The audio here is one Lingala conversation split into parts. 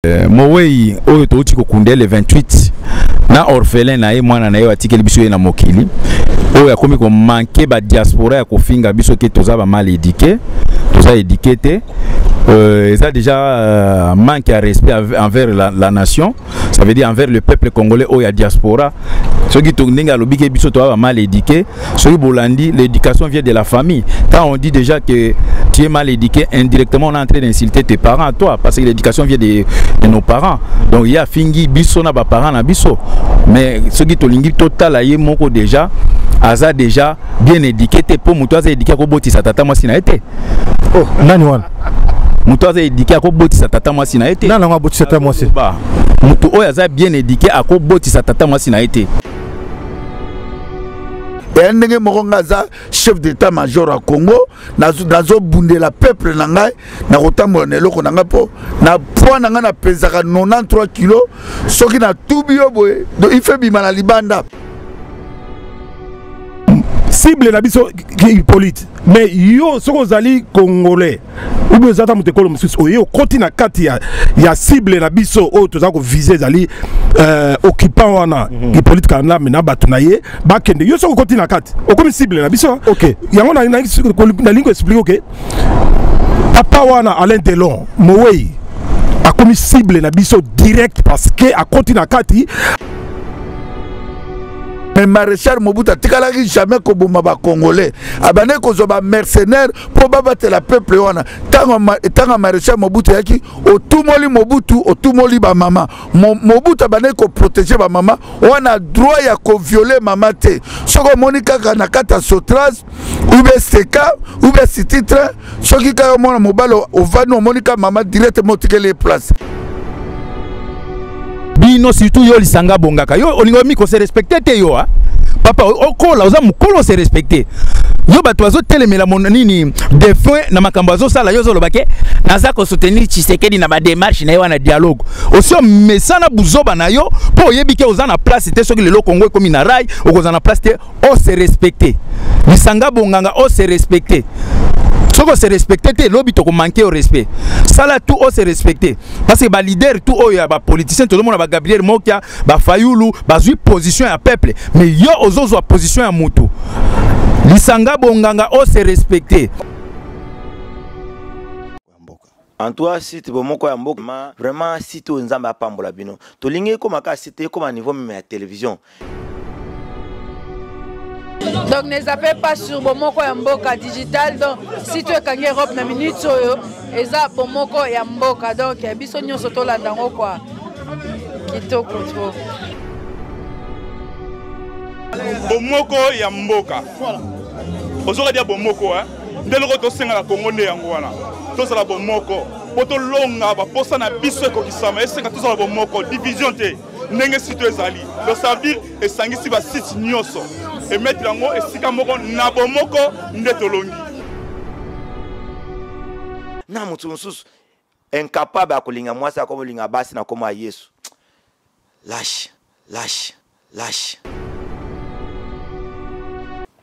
Mowei oyo touti kokunde le 28 na orphelin na ye mwana na ye atikeli biso ye na mokili oyo akomi ko manquer ba diaspora ya kofinga biso ke toza ba mal éduqué toza éduqué te ça déjà manque à respect envers la nation, ça veut dire envers le peuple congolais ou la diaspora. Ceux qui tournent à l'obligé biso toi mal éduqué, ceux qui bolandi l'éducation vient de la famille. Quand on dit déjà que tu es mal éduqué, indirectement on est en train d'insulter tes parents à toi parce que l'éducation vient de nos parents. Donc il y a fingi biso na ba parents na biso. Mais ceux qui tolingi total aye moko déjà aza déjà bien éduqué te pour muto aza éduqué ko boti sa tata mwasi na été. Oh, nani wana? Mutu aza éduqué ako botisa tata mwasi na été. Nana nga botisa tata mwasi. Ba. Mutu oyo aza bien éduqué ako botisa tata mwasi na été. Et ndenge mokonga za chef d'état-major à Congo nazo bundela peuple na ngai na kotambola na eloko na ngai po na poids na ngai na pesaka 93 kg soki na tubi yo boye donc il fait bima na libanda. Cible na biso Hippolyte mais yo soko zali congolais ou bien zata mutekolo mususu oyo koti na kati ya cible na biso o toza ko viser zali occupant wana Hippolyte kana mena batu na ye bakende yo soko koti na kati okomi cible na biso. OK yango na lingo explique OK papa wana Alain Delon Mowei akomi cible na biso direct parce que a koti na kati. Mais Maréchal Mobutu tikalaki jamais koboma ba congolais abane kozoba mercenaire pour babattre la peuple wana tanga Maréchal Mobutu yaki otumoli Mobutu otumoli ba mama Mobutu abane ko protéger ba mama wana droit ya ko violer mama te soko monika kana kata Sotras ou bien Seka ou bien City Train soki ka mona mobalo ovano monika mama directement tikele place. Bino surtout yo lisanga bongaka yo olingo mi ko se respecter te yo papa okola oza mukolo se respecter yo bato azo telemela monani défunt na makambo azo sala yo zolo bake naza ko soutenir Tshisekedi na ba démarche na yo na dialogue aussi mesana buzoba na yo po yebike oza na place te soki lelo Congo komi na rai okoza na place te o se respecter lisanga bonganga o se respecter. Soko se respecter te lobi to ko manquer au respect. Ça là tout o se respecter parce que ba leader tout o ya ba politicien tout le monde ba Gabriel Mokia ba Fayulu ba zui position ya peuple mais yo ozozo position ya mutu. Lisanga bonganga o se respecter. En toi site bomoko ya mboka vraiment site o nzamba pambola bino. To lingi ko maka site comme à niveau même à télévision. Donc ne zappez pas sur Bomoko Yamboka digital. Donc si tu es kangi Europe na minute soyo, eza Bomoko Yamboka. Donc biso nyonso to landango kwa kitoko to. Bomoko Yamboka. Ozoka dia Bomoko hein. Ndelo to senga la Congo ne yango wana. To sala Bomoko. Poto longa ba posa na biso ko kisama. Esenga to sala Bomoko division te. Ndenge site ezali. Donc ça veut dire esangisi ba site nyonso. Et mettre l'ango et si kamoko na bomoko ndetolongi. Na mutu mususu incapable à kolinga mwasa comme linga basi na koma Yesu. Lâche.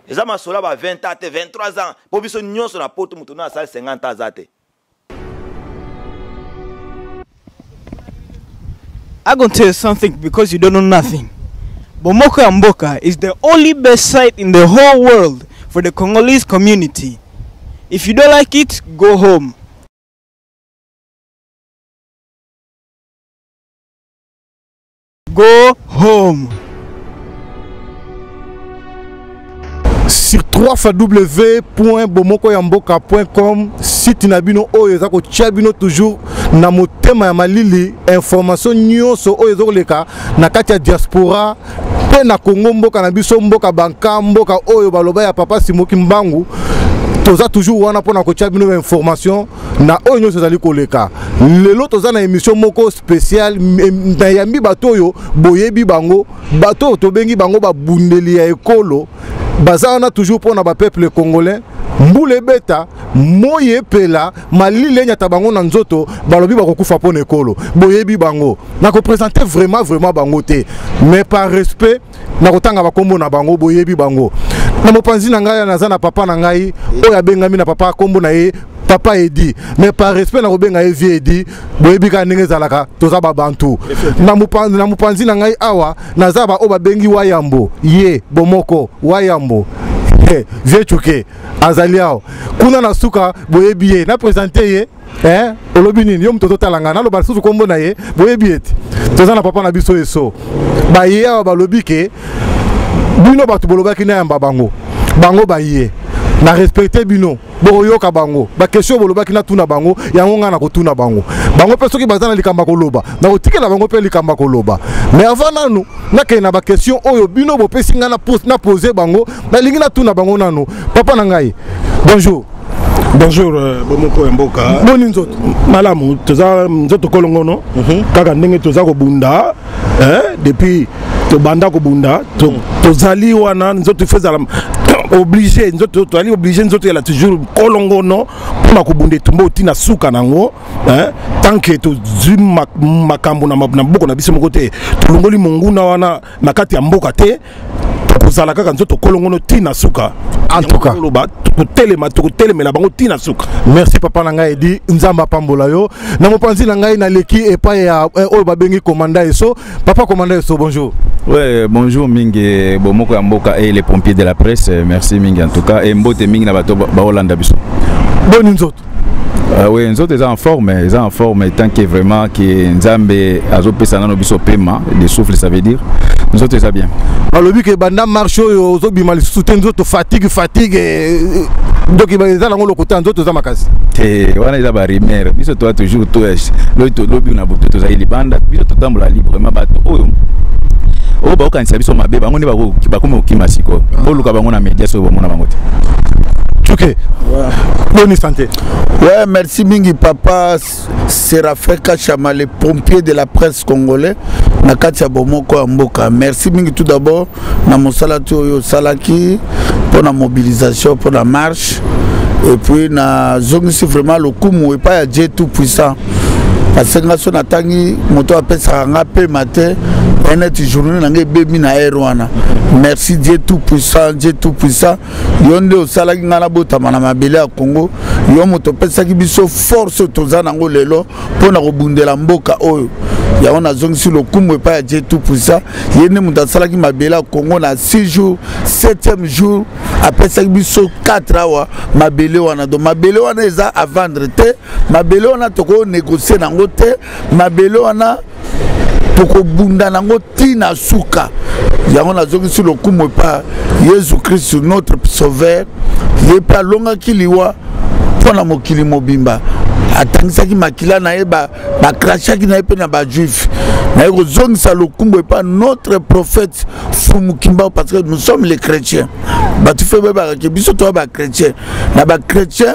Les hommes sont là 20 ans, 23 ans. Pour biso nyonso na poto mutu na sala 50 ans zate. I'm going to tell you something because you don't know nothing. Bomoko Yamboka is the only best site in the whole world for the Congolese community. If you don't like it, go home. Go home. Sur www.bomokoyamboka.com site nabino oyo ezako tchabino toujours na motema ya malili information nyonso oyo ezokoleka na kati ya diaspora pe na Congo mboka na biso mboka banka mboka oyo baloba ya papa Simoki Mbangu toza toujours wana pona ko tchabino information na oyo nyonso ezali koleka lelo toza na émission moko spécial na yambi bato oyo boyebi bango bato to bengi bango babundeli ya ekolo bazana toujours pour na ba peuple congolais mbule beta moye pela malile nyata bango na nzoto balobi bakokufa pona ekolo boyebi bango na ko présenter vraiment bango te mais par respect na kotanga bakombo na bango boyebi bango na mopanzi na ngai na za na papa na ngai oya bengami na papa kombo na ye papa Edi mais par respect na kobenga vie Edi boyebi ka ndenge zalaka toza ba bantu na mupanzi na ngai awa naza ba oba bengi wayambo ye bomoko wayambo vieux chuke azaliao kuna na suka boyebi ye na présenter ye olobi nini yo mtoto talanga na loba susu kombo na ye boyebi ete toza na papa na biso eso ba ye awa balobi ke bino batu bolobaki na yamba bango ba ye na respecter bino boyoka bango ba question bolobaki na tuna bango yango nga na kotuna bango pe soki bazana likamba koloba na kotikela bango pe likamba koloba mais avant nanu na ba question oyo bino bo pesi nga na poser bango na lingi na tuna bango nanu papa na ngai bonjour. Bonjour, Bomoko Mboka. Boni nzoto. Malamu, toza nzoto kolongono. Kaka ndenge toza ko bunda, depuis to banda ko bunda, tozali wana nzoto fezala obligé, nzoto to ali obligé nzoto yala toujours kolongono pour ko bunde tumbo tina suka nango, tant que to zum makambo na boko na biso mokote, to longoli monguna wana na kati ya mboka te. Kozala kaka nzoto kolongono tina suka. En tout cas, merci papa na ngai Edi nzamba pambola yo na mopanzi na ngai na leki epa ya oyo babengi commanda eso papa commanda eso bonjour. Ouais, bonjour mingi Bomoko ya Mboka et les pompiers de la presse, merci mingi en tout cas et mbote mingi na bato ba Hollanda biso. Boni nzoto. Oui, nous sommes en forme, tant que vraiment que Nzambe azopesa na no biso pema de souffle, ça veut dire nous sommes ça bien. Alors lui que banda marche yo zo bimali soutien nzoto fatigue donc il va les aller le côté nzoto za makasi. Wana eza ba rimer biso toi toujours to lobi na boto to za libanda biso to tambola librement bato oyo o ba okanisa biso mabe bango ne ba komo kima siko oluka bango na media so bomona bango te. Ok. Bonne santé. Ouais, merci Mingi Papa Séraphin Kachama, les pompiers de la presse congolais. Nakatia Bomoko Mboka. Merci Mingi tout d'abord. Na mosala to salaki pour la mobilisation, pour la marche. Et puis na zongisi vraiment le kumu et pas Dieu tout puissant. Parce que na son atangi moto appelle ça ngape matin. Merci Dieu tout puissant, Dieu tout puissant. Yonde au salaki ngana botamana mabele ya Congo. Yo moto pesa ki biso force tozana ngo lelo pona kobundela mboka oyo. Ya on a zongi le kumu pa Dieu tout puissant. Yene muta salaki mabele ya Congo na 6 jours, 7e jour après ça biso 4 awa mabele wana do mabele wana eza à vendre te, mabele wana toko négocier nango te, mabele wana pour bunda nango tina suka yango nazoki sur le kumu pa Jésus Christ notre sauveur ye pa longa kiliwa pona mokili mobimba atangisaki makila na eba ba krachaki na epe na ba juif na yeko zongisa le kumu pa notre prophète Fumukimba parce que nous sommes les chrétiens ba tu fais ba ke biso to ba chrétien na ba chrétien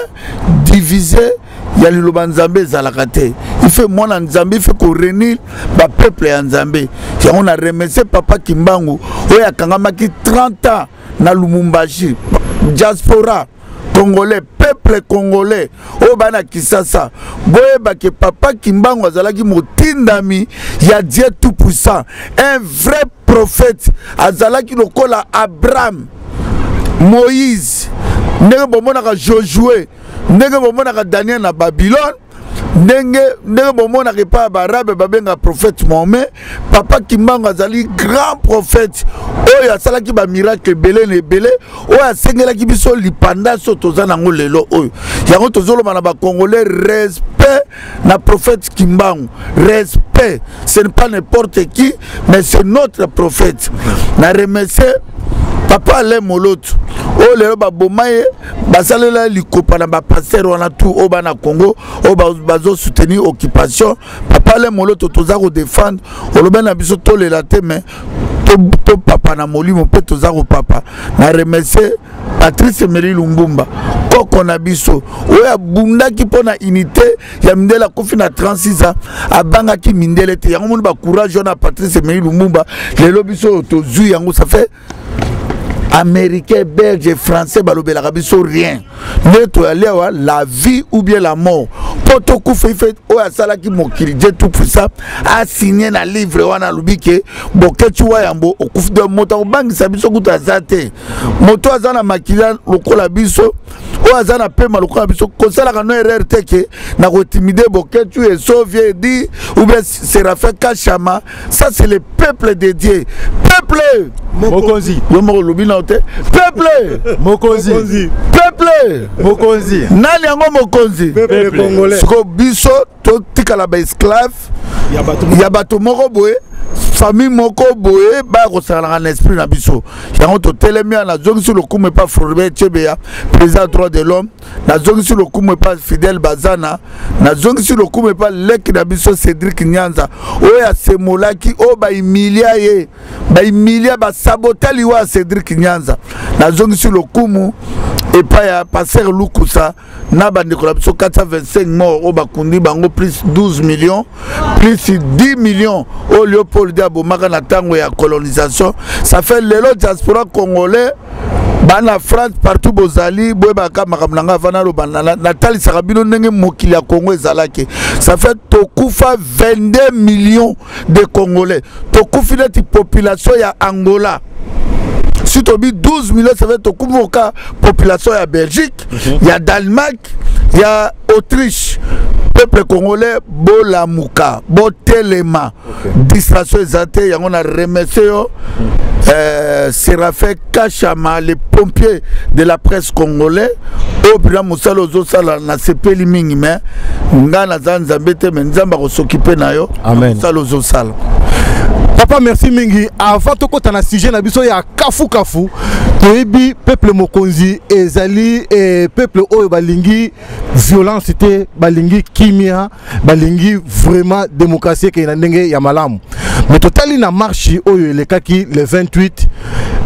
divisé. Il y a le Nzambe Zalakate. Il fait mon Nzambe, il fait qu'on réunit le peuple Nzambe. On a remercié Papa Kimbangu. Il y a 30 ans dans Lumumbashi. Diaspora congolais, peuple congolais. Au Bana Kisasa. Boyeba que Papa Kimbangu Azalaki Motindami. Il y a Dieu tout puissant. Un vrai prophète. Azalaki Lokola Abraham. Moïse. Nega Bomonaka Josué. Ndenge bomonaka Daniel na Babylone ndenge bomonaka pa barabe babenga prophète Mohamed Papa Kimbangu azali grand prophète oyo asalaki ba miracle belé ne belé oyo asengelaki biso lipanda so tozana ngo lelo oyo yango tozoloba na ba congolais respect na prophète Kimbangu respect ce n'est pas n'importe qui mais c'est notre prophète na remercier Papa Alain Moloto o lelo ba bomaye basalela likopa na ba pasteur wana tout au bana Congo o bazo soutenir occupation Papa Alain Moloto toza ko défendre o loba na biso to lela te mais to papa na molimo pe toza ko papa na remercier Patrice Emery Lumbumba koko na biso oya bundaki pona unité ya mindela kofi na 36 ans abanga ki mindele te yango moni ba courage na Patrice Emery Lumbumba lelo biso to zu yango ça fait Américain, belge, français, balobela biso rien. Notre la vie ou bien la mort. poto kufa fait o asala ki mokili je tout puissant a signé na livre wana lubike boketu wa yambo okufu de moto bangi sabiso kuta zate moto azana makila lokola biso o azana pema lokola biso kosala kano erreur teke na ko timide boketu et sauver dit ou bien Séraphin Kachama, ça c'est le peuple dédié. Peuple Mokonzi. Yomo lubina ote. Peuple Mokonzi. Peuple Mokonzi. Nani yango Mokonzi. Peuple congolais. Siko biso to tikala ba esclave. Yabato moko boye. Famille moko boye ba ko sala en esprit na biso. Yango to telemia na zongi sur le coup mais pas Floribert Chebeya, président droit de l'homme. Na zongi sur le coup mais pas Fidel Bazana. Na zongi sur le coup mais pas lek na biso Cédric Nyanza. Oya semolaki o ba imilia ye. Ba imilia ba sabotali wa Cédric Nyanza. Na zongi sur le coup et pas ya passer Lukusa na bande ko la biso 425 morts o ba kundi bango plus 12 millions plus 10 millions au Léopold Diabo maka na tango ya colonisation. Ça fait le diaspora congolais bana France partout bozali boyeba ka makamnanga vana lo bana Nathalie Sarabino ndenge mokili ya Congo ezalaki. Ça fait tokufa 22 millions de Congolais. Tokufi la population ya Angola. Si tu as 12 millions, ça va être la population de Belgique, il y a Danemark, il y a Autriche. Peuple congolais, Bolamouka, Botelema, distraction exaltée, il y a remercié Séraphin Kachama, les pompiers de la presse congolais. Au bilan Moussalo Zosala, na CP Limingi, mais Ngana Zanzambete, mais Nzamba s'occuper na yo. Amen. Moussalo Zosala. Papa merci mingi avant to kota na sujet na biso ya kafu toyebi peuple mokonzi ezali peuple oyo balingi violence te balingi kimia balingi vraiment démocratie ke na ndenge ya malamu mais totali na marche oyo elekaki le 28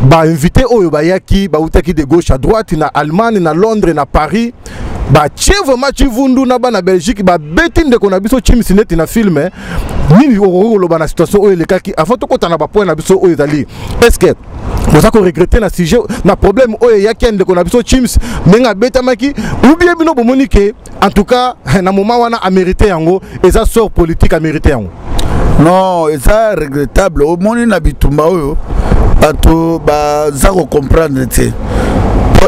ba invité oyo bayaki ba utaki de gauche à droite na Allemagne na Londres na Paris ba chievo machivundu na bana Belgique ba betinde ko na biso chimisineti na film nini oro ba na situation oyo lekaki avant to kota na ba point na biso oyo ezali est-ce que vous avez regretté na sujet na problème oyo yakende ko na biso chims menga betamaki ou bien bino bomonike en tout cas na moment wana a mérité yango et ça sort politique a mérité yango non et ça regrettable au moni na bitumba oyo bato ba za ko comprendre te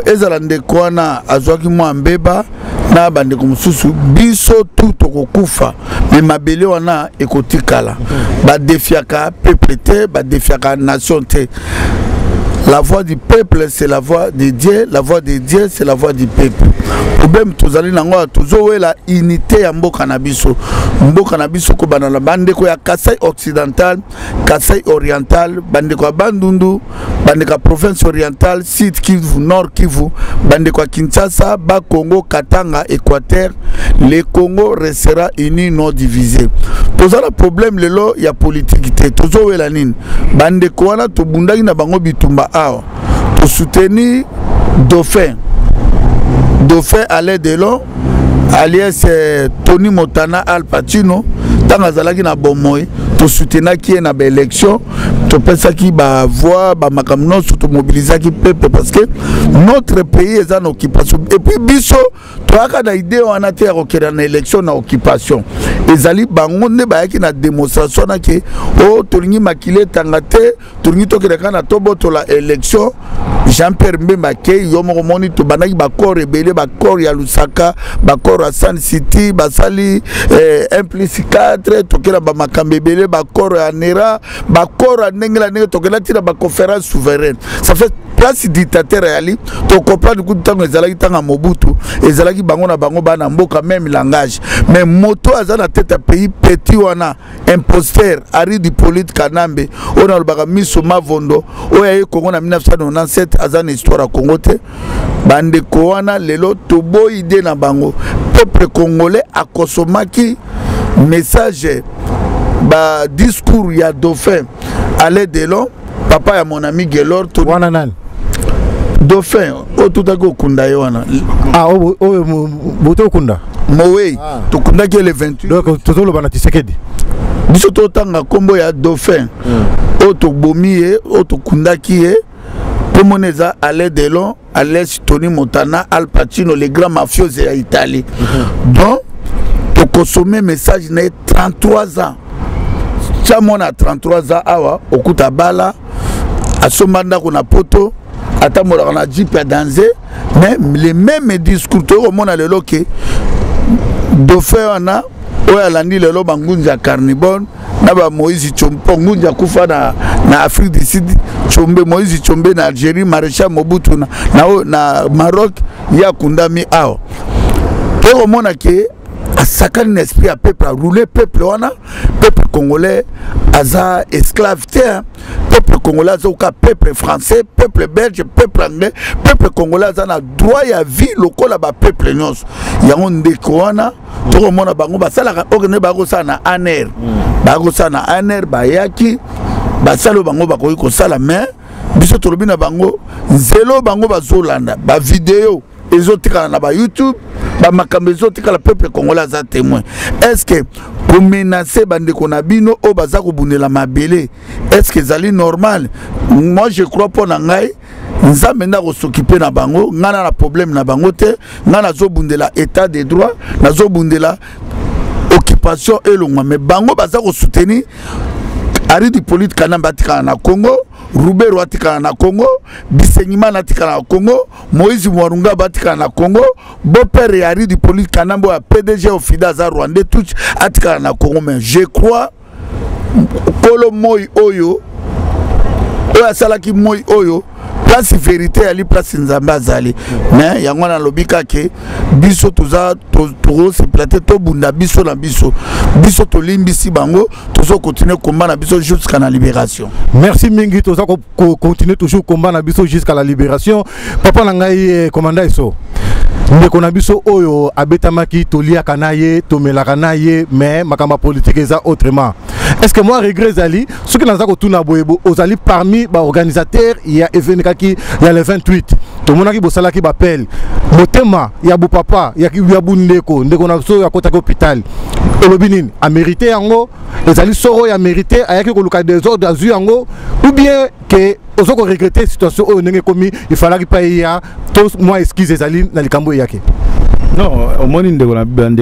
ezala ndeko wana azwaki mwa mbeba na bandeko mosusu biso tu tokokufa me mabele wana ekotikala badefiaka peuple te badefiaka nation te. La voix du peuple c'est la voix de Dieu, la voix de Dieu c'est la voix du peuple. Problème tozali nango tozo la unité ya mboka na biso. Mboka na biso ko banana bandeko ya Kasai occidental, Kasai oriental, bandeko ya Bandundu, bandeko ya province orientale, Sud Kivu, Nord Kivu, bandeko ya Kinshasa, Bas Congo, Katanga, Équateur, le Congo restera uni non divisé. Tozala problème lelo ya politique te. Tozo la nini. Bandeko wana to bundaki na bango bitumba pour soutenir Dauphin Alain Delon alias Tony Montana Al Pacino tant azalaki na bomoi to soutenir qui est na élection to pensa qui ba voix ba makamno surtout mobiliser qui peuple parce que notre pays est en occupation et puis biso to aka na idée wana te okera na élection na occupation ezali bango nde bayaki na démonstration na ke o tolingi makile tangate tolingi tokera na toboto la élection Jean-Pierre Mbemba ke yo moko moni to banaki ba corps rebelle ba corps ya Lusaka ba corps à Sun City basali 1+4 tokera ba makambebele ba corps ya Nera ba corps ya ndengela ndenge tokela tira ba conférence souveraine ça fait place dictateur ali to comprendre ku tango ezalaki tanga Mobutu ezalaki bango na bango bana mboka même langage mais moto azana tête à pays petit wana imposteur Ari du Polite Kanambe ona lobaka miso mavondo oya Congo na 1997 azana histoire à Congo te bande ko wana lelo tobo idée na bango peuple congolais a kosomaki message ba discours ya Dauphin Alain Delon papa ya mon ami Gelor to wana nani Dauphin o tutako kunda wana o boto kunda mowe to kunda ki le 28 donc tozolo bana Tshisekedi biso to tanga kombo ya Dauphin o to bomiye o to kunda ki Pomoneza Alain Delon Alias Tony Montana Al Pacino les grands mafieux ya Italie donc consommer message na 33 ans chamon a 33 ans awa okuta bala asomanda ko na poto atamola na jeep ya danger mais les mêmes discours to mona lelo ke do faire na oya landi lelo bangunja carnivore na ba Moïse Chombe ngunja kufa na Afrique du Sud Chombe Moïse Chombe na Algérie Maréchal Mobutu na Maroc ya kundami ao to mona ke asakani na esprit à peuple à rouler peuple wana peuple congolais aza esclave peuple congolais aza ka peuple français peuple belge peuple anglais peuple congolais aza na droit ya vie lokola ba peuple nyonso yango ndeko wana to mona bango basala okene bango sana aner bango sana aner bayaki basalo bango bakoyi ko sala mais biso tolobi na bango nzelo bango bazolanda ba vidéo ezotika na ba YouTube ba makambo ezotika la peuple congolais aza témoin est-ce que pour menacer bande konabino o baza ko bundela mabele est-ce que zali normal moi je crois pas na ngai nzambe nda ko s'occuper na bango ngana na problème na bango te ngana zo bundela état de droit na zo bundela occupation elongwa mais bango baza ko soutenir Ari di Polite Kanamba tika na Congo, Rubero atika na Congo, Bisenyima atika na Congo, Moïse Mwarunga batika na Congo, Bopere Ari di Polite Kanamba a PDG au Fidaza Rwanda tout atika na Congo mais je crois Kolo Moi Oyo Oya Salaki Moi Oyo place vérité ali place nzamba zali mais yango na lobika ke biso toza to se plater to bunda biso na biso to limbisi bango tozo continuer combat na biso jusqu'à la libération. Merci mingi toza ko continuer toujours combat na biso jusqu'à la libération. Papa na ngai commandant Eso ndeko na biso oyo abetamaki tolia kanaye tomelaka naye mais makamba politique eza autrement. Est-ce que moi regret zali ce que naza ko tuna boyebo ozali parmi ba organisateurs il y a événement qui il y a le 28 to monaki bosala ki bapel motema ya bu papa ya bu ndeko na so ya kota hôpital olobinine a mérité yango ezali soro ya mérité ayaki ko luka des ordres azu yango ou bien que ozoko regretter situation oyo ndenge komi il fallait pas ya tous moi excuse ezali na likambo yake. Non, au moins ndeko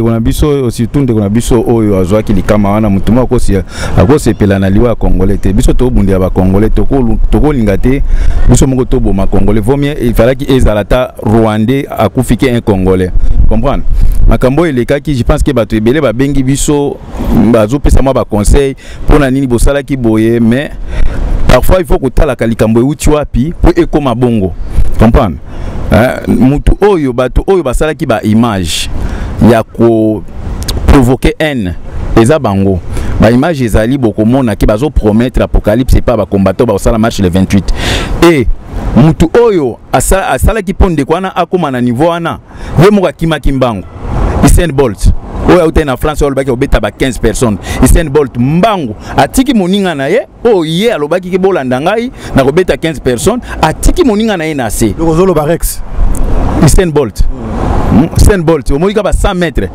na biso surtout ndeko na biso oyo azwaki likama wana mutuma akosi pela na liwa congolais te biso to bundi ya ba congolais toko lingate biso moko to boma congolais vaut mieux il fallait que ezalata rwandais akufike un congolais comprendre makambo elekaki je pense que bato ebele ba bengi biso bazo pesa moi ba conseil pona nini bosala ki boye mais parfois il faut que tala kalikambo euti wapi po ekoma bongo comprendre mutu oyo bato oyo basalaki ba image ya ko provoquer haine eza bango ba image ezali bokomona ki bazo promettre apocalypse pas ba combattant ba sala marche le 28 et mutu oyo asalaki ponde kwana akoma na niveau wana ye moka kimaki mbango Usain Bolt oyo auta na France olobaki obeta ba 15 personnes Usain Bolt mbango atiki moninga na ye o ye alobaki ke bolanda ngai na kobeta 15 personnes atiki moninga na ye na se lokozolo ba Rex Usain Bolt Usain Bolt o moika ba 100 mètres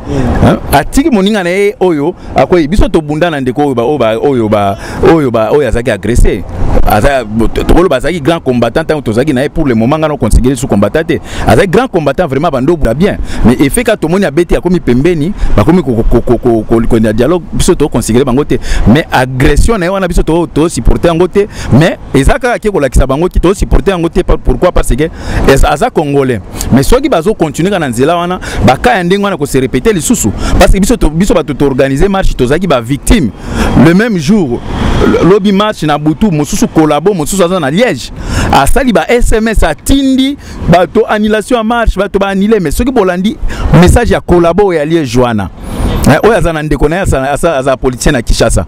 atiki moninga na ye oyo akoyi biso to bunda na ndeko oyo azaki agressé aza tokolo bazaki grand combattant tant tozaki na pour le moment ngano considéré sous combattant azaki grand combattant vraiment bando bien mais effet ka tomoni abeti akomi pembeni bakomi ko dialogue biso to considéré bango te mais agression na wana biso to supporter bango te mais ezaka ke ko lakisa bango ki to supporter bango te pourquoi parce que aza congolais mais soki bazo continuer kana nzela wana baka ya ndenge wana ko se répéter les sous parce que biso ba to organiser marche tozaki ba victime le même jour lobby marche na butu mosusu collabo mosusu aza na Liège asali ba SMS atindi bato annulation à marche bato ba annuler mais soki bolandi message ya collabo ya Liège wana oyo aza na ndeko na aza politicien na Kinshasa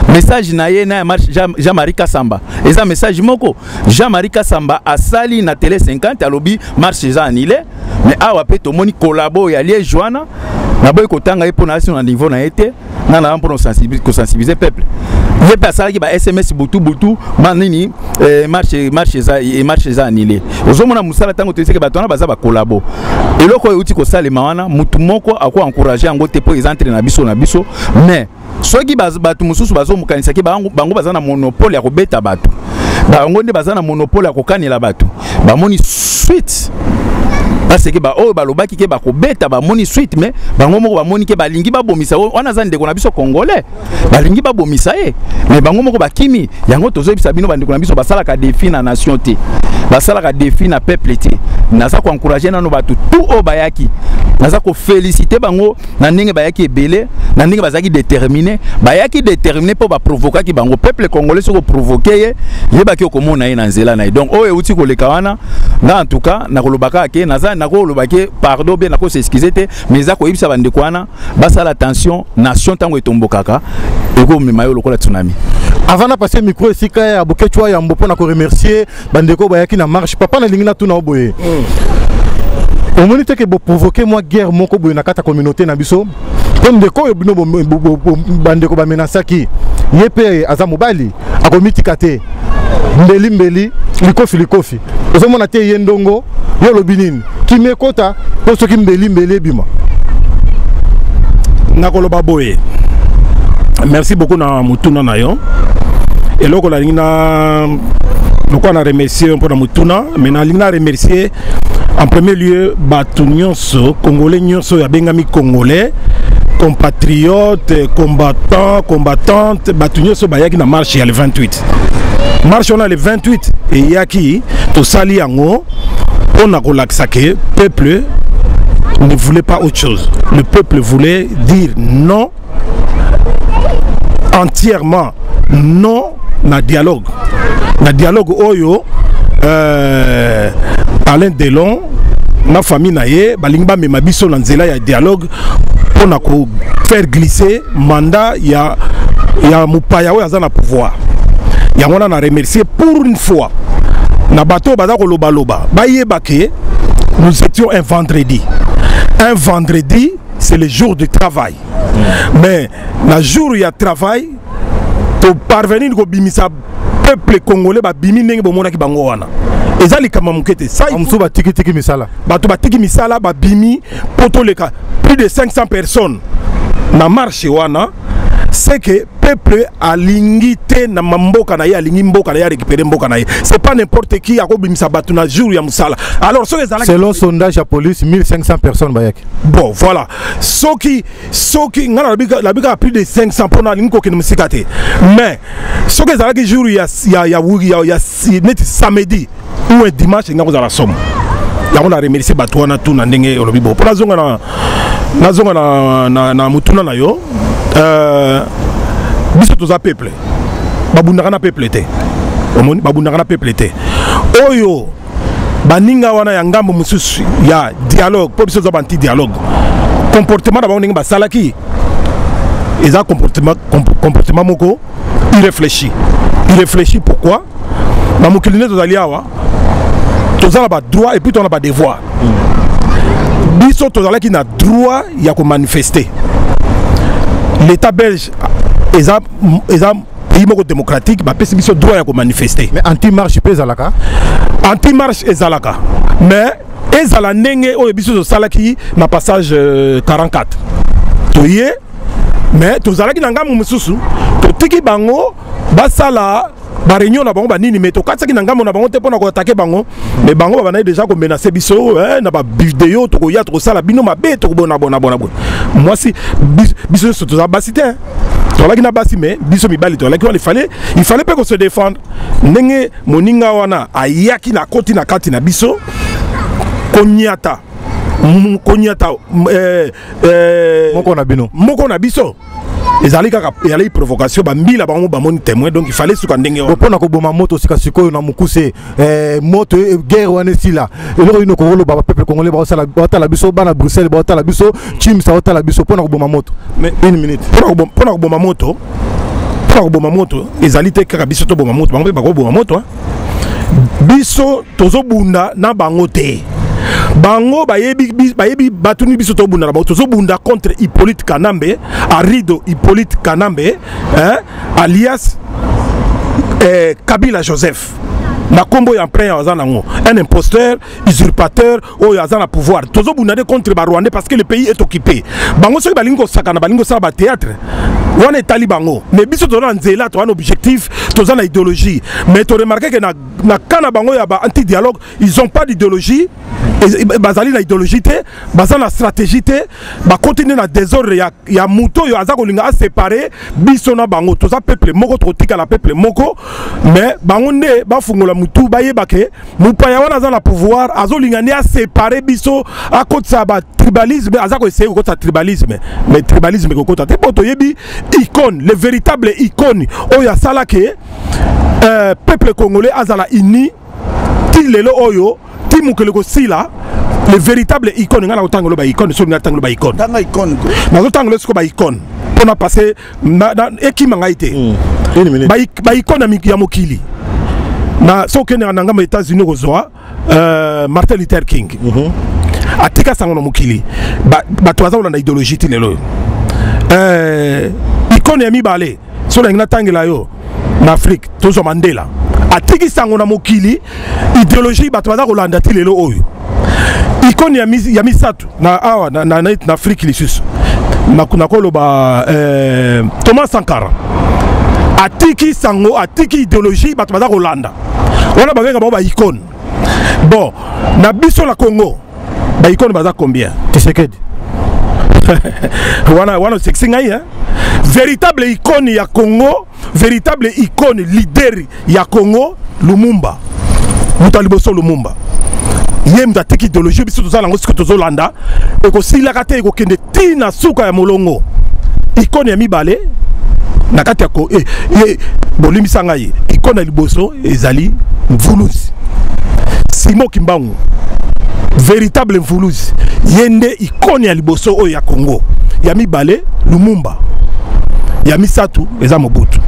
message na ye na marche Jean-Marie Kasamba eza message moko Jean-Marie Kasamba asali na télé 50 alobi marche eza annulé mais awa pe to moni collabo ya Liège wana na boy kotanga ye pona na niveau na été na pour sensibiliser peuple ye pasala ki ba SMS butu manini marche za annulé ozomona musala tango tezeke bato na baza ba collabo eloko euti ko salema wana mutu moko akwa encourager yango te po ezantre na biso mais soki bato mususu bazo mukanisa ki bango baza na monopole ya kobeta bato bango nde baza na monopole ya kokanela bato bamoni suite parce que ba o balobaki ke ba ko beta ba moni suite mais bango moko ba moni ke ba lingi ba bomisa wana za ndeko na biso congolais ba lingi ba bomisa mais bango moko ba kimi yango tozo bisa bino bandeko na biso basala ka défi na nation te basala ka défi na peuple te naza ko encourager nano ba tout o bayaki naza ko féliciter bango na ndenge bayaki ebele na ndenge bazaki déterminé bayaki déterminé pour ba provoquer ki bango peuple congolais soko provoquer ye baki okomona ye na nzela na donc oyo uti ko leka wana na en tout cas na kolobaka ke naza na kolobaki pardon bien na ko s'excuser te mais za ko yibisa bandeko wana basala attention nation tango etombokaka eko memayo lokola tsunami. Avant de passer micro ici ka abokechwa ya mbopo na ko remercier bandeko bayaki na marche papa na lingina tuna oboye au moins que vous provoquez moi guerre moko boye na kata communauté na biso comme de ko bino bandeko ba menacer ki yepe azamobali akomitika te mbeli likofi ozomona te yendongo yo lobinini kimekota to soki mbeli bima nakoloba boye. Merci beaucoup na mutuna na yo eloko la lingina loko na remercier pour na mutuna mais na lingina remercier en premier lieu batu nyonso congolais nyonso ya bengami congolais compatriotes combattantes batu nyonso bayaki na marche ya le 28 marche on a le 28 et yaki to sali yango on a kolakisa ke peuple ne voulait pas autre chose. Le peuple voulait dire non entièrement non na dialogue oyo Alain Delon na famille naye balingba mema biso na nzela ya dialogue pona ko faire glisser mandat ya mupaya oyo aza na pouvoir yango na remercier pour une fois na bato baza ko loba bayeba ke nous étions un vendredi c'est le jour du travail mais le jour où il y a travail pour parvenir au bimisa peuple congolais ba bimi ndenge bomona ki bango wana ezali kama mukete ça amso ba tiki misala bato ba tiki misala ba bimi poto leka plus de 500 personnes na marche wana c'est que peuple alingité na mamboka na ye alingi mboka na ye récupérer mboka na ye c'est pas n'importe qui akobimisa bato na jour ya musala alors selon sondage à police 1500 personnes bayaki bon voilà soki ngana la bika plus de 500 pour na lingi ko kene musikate mais soki ezalaki jour ya net samedi ou un dimanche ngako za la somme yango na remercier bato wana tout na ndenge olobi bo pour nazonga na mutuna na yo biso toza peuple babundaka na peuple te omoni babundaka na peuple te oyo baninga wana ya ngambo mususu ya dialogue po biso za banti dialogue comportement na bango ndenge basalaki eza comportement moko irréfléchi pourquoi na mokili ne tozali awa tozala ba droit et puis tona ba devoir biso tozalaki na droit ya ko manifester l'état belge eza pays moko démocratique ba pesi biso droit ya ko manifester mais anti-marche pe ezalaka mais ezala ndenge oyo biso tosalaki na passage 44 toye mais tozalaki na ngambo mosusu totiki bango basala ba réunion na bango banini mais tokatsaki na ngambo na bango te pona ko attaquer bango mais bango babana déjà ko menacer biso na ba vidéo to ko ya to sala bino mabe to bona moi si biso so to basité tolaki na basi mais biso mibali tolaki il fallait pas qu'on se défendre ndenge moninga wana ayaki na koti na kati na biso konyata moko na biso ezali kaka ezali provocation bambila bango bamoni témoin donc il fallait suka ndenge wana pona ko boma moto sika sikoyo na mukuse moto guerre wana sila eloko ino ko ba peuple congolais ba sala batala biso bana Bruxelles ba batala biso chimsa batala biso pona ko boma moto mais une minute pona ko boma moto ezali te kaka biso to boma moto bango ba ko boma moto biso tozo bunda na bango te bango bayebi batuni biso to bunda na bango tozo bunda contre Hippolyte Kanambe Arido Hippolyte Kanambe alias Kabila Joseph na kombo ya emprunt ya zanango un imposteur usurpateur oyo azana pouvoir tozo bunda contre ba Rwandais parce que le pays est occupé bango soki balingo sakana balingo sala ba théâtre on est talibango mais biso to na nzela to un objectif to na idéologie mais to remarquer que na kana bango ya ba anti dialogue ils ont pas d'idéologie bazali na idéologie te bazali na stratégie te ba continuer na désordre ya muto yo azako linga a séparer biso na bango to za peuple moko to tika la peuple moko mais bango ne ba fungola mutu ba yebake mupaya wana za na pouvoir azolinga ne a séparer biso a kotsa ba tribalisme azako essayer ko tribalisme mais tribalisme ko kota te poto yebi icône le véritable icône oya sala ke peuple congolais azala ini ti lelo oyo ti mukele ko sila le véritable icône ngana otangolo ba icône so ngana tangolo ba icône tanga icône ko na otangolo ko ba icône pona passer na ekima ngaite ba icône ya mokili na so kene na ngamba États-Unis kozwa Martin Luther King atika sango na mokili ba toaza na idéologie ti lelo icône ya mibale so na ngana tangela yo na Afrique tozo Mandela atiki sango na mokili idéologie bato baza kolanda ti lelo oyo icône ya misato na awa na Afrique lisusu na koloba Thomas Sankara atiki sango atiki idéologie bato baza kolanda wana babenga bango ba icône bon na biso na Congo ba icône baza combien Tshisekedi wana sexy ngai hein véritable icône ya Congo véritable icône leader ya Congo Lumumba Mutaliboso Lumumba yem da tiki idéologie biso to zala ngo siko to zolanda e ko sila kate ko kende tina suka ya molongo icône ya mibale na kati ya ko bolimi sanga ye icône ya liboso ezali Mvuluzi Simo Kimbangu véritable Mvuluzi yende icône ya liboso oyo ya Congo ya mibale Lumumba ya misatu eza Mobutu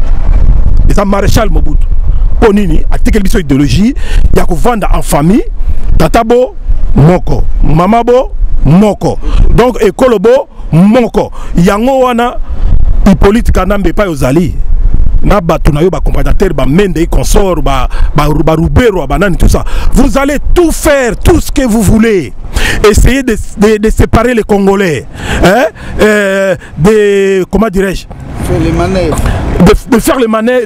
eza maréchal Mobutu po nini atikeli biso idéologie ya kovanda en famille tatabo moko mamabo moko donc ekolobo moko yango wana Hippolyte Kanambe pa yozali na bato na yo ba compagnateur ba mende consort ba rubero banane tout ça vous allez tout faire tout ce que vous voulez essayer de séparer les Congolais hein comment dirais-je les manœuvres de faire les manœuvres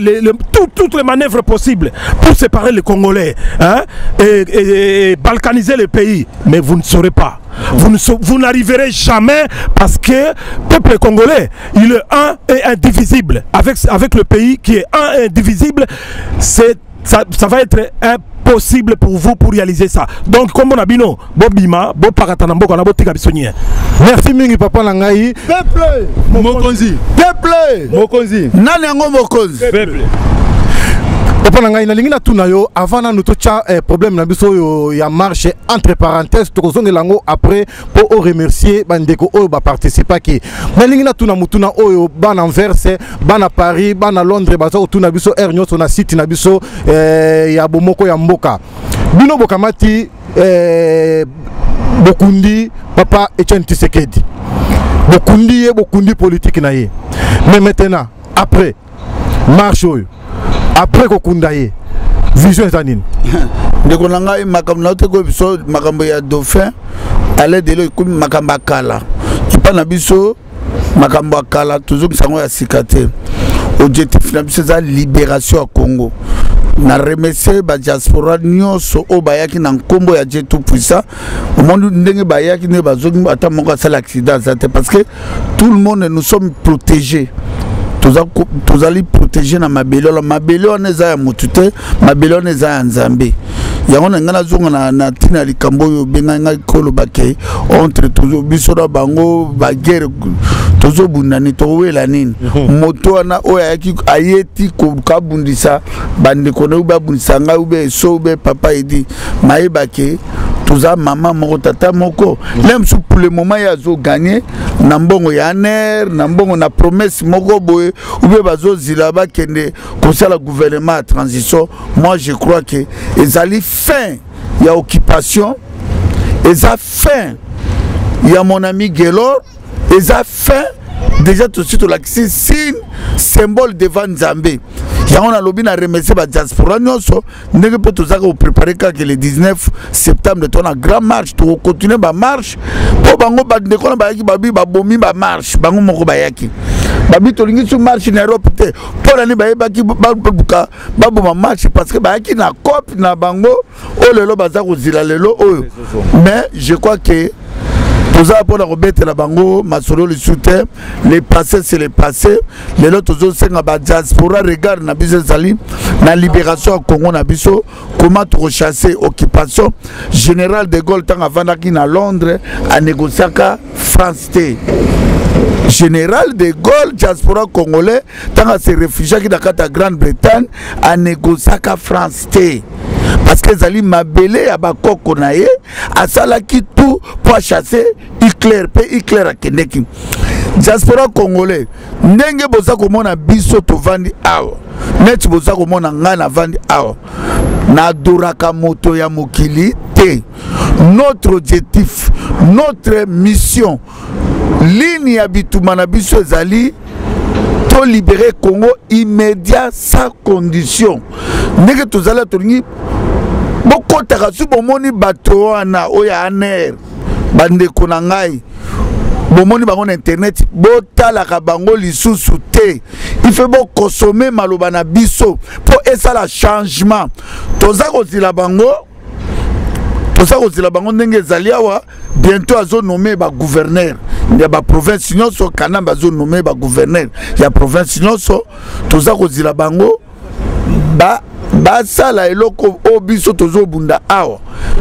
toutes les manœuvres possibles pour séparer les Congolais hein et balkaniser le pays mais vous ne saurez pas vous n'arriverez jamais parce que le peuple congolais il est un et indivisible avec le pays qui est un et indivisible ça va être impossible pour vous pour réaliser ça donc comme on a bino bobima bo pakatana mboko na botika bisonye merci mingi papa nangai peuple mokonzi peuple mokonzi nani yango mokonzi peuple papa nangai na lingina tuna yo avant na nous tcha problème na biso yo ya marche entre parenthèses to kozongela ngo après pour remercier bandeko oyo ba participer ki na lingina tuna mutuna oyo bana Anvers bana Paris bana Londres bazo tuna biso air nyoso na site na biso ya bomoko ya mboka bino bokamati bokundi papa Etienne Tshisekedi bokundi politique na ye mais maintenant après marche oyo après kokunda ye vision est nini ndeko na ngai makambo na te ko biso makambo ya dauphin ale delo ko makambo akala ipa na biso makambo akala toujours sango ya sikate objectif na biso za libération ya Congo na remercier ba diaspora nyonso o bayaki na nkombo ya Dieu tout puissant au monde ndenge bayaki ne bazoki ata moko asala accident zate parce que tout le monde nous sommes protégés tous allez protéger na mabelo on eza ya mutute mabelo on eza ya nzambe yango na ngana zonga na tina likambo yo benga ngai kolo bake entre toujours biso na bango ba guerre tozo bundani to wela nini moto na oya yaki ayeti ko kabundisa bande kono ba bundisa ngai ube so ube papa edi mai bake toza maman moko tata moko même sous pour le moment ya zo gagner na mbongo ya ner na mbongo na promesse moko boye ube bazo zila ba kende conseil la gouvernement à transition moi je crois que ezali fin ya occupation eza fin ya mon ami Gelor eza fin déjà tout de suite la signe symbole devant Nzambe ya on a lobby na remercier ba diaspora nyonso ndenge pe tozaka ko préparer ka que le 19 septembre de la grande marche to continuer ba marche po bango ba ndeko na ba yaki ba bomi ba marche bango moko ba yaki babi tolingi su marche na Europe te pour ani bayebaki babuka baboma marche parce que bayaki na COP na bango o lelo baza kozila lelo oyo mais je crois que toza pour la remettre la bango masolo le soutien les passés c'est les passés les autres senga ba diaspora regarde na biso zali na libération Congo na biso comment to rechasser occupation général de Gaulle tant avant qui na Londres à négocier France T général de Gaulle diaspora congolais tant à se réfugier qui dans la Grande-Bretagne à négocier France T parce que zali mabele ya bakoko na ye asalaki tout pour chasser Hitler à Keneki diaspora congolais ndenge boza komona biso to vandi awa net boza komona ngana vandi awa na doraka moto ya mokili te notre objectif notre mission ligne ya bituma na biso ezali to libérer Congo immédiat sans condition ndenge tozala tolingi bokotaka su bomoni bato wana oya aner bandeko na ngai bomoni bango na internet botalaka bango lisusu te il faut bokosome maloba na biso po esala changement toza kozila bango ndenge ezali awa bientôt azo nommé ba gouverneur ya ba province nyonso kanamba azo nommé ba gouverneur ya province nyonso toza kozila bango basala eloko obiso tozo bunda awa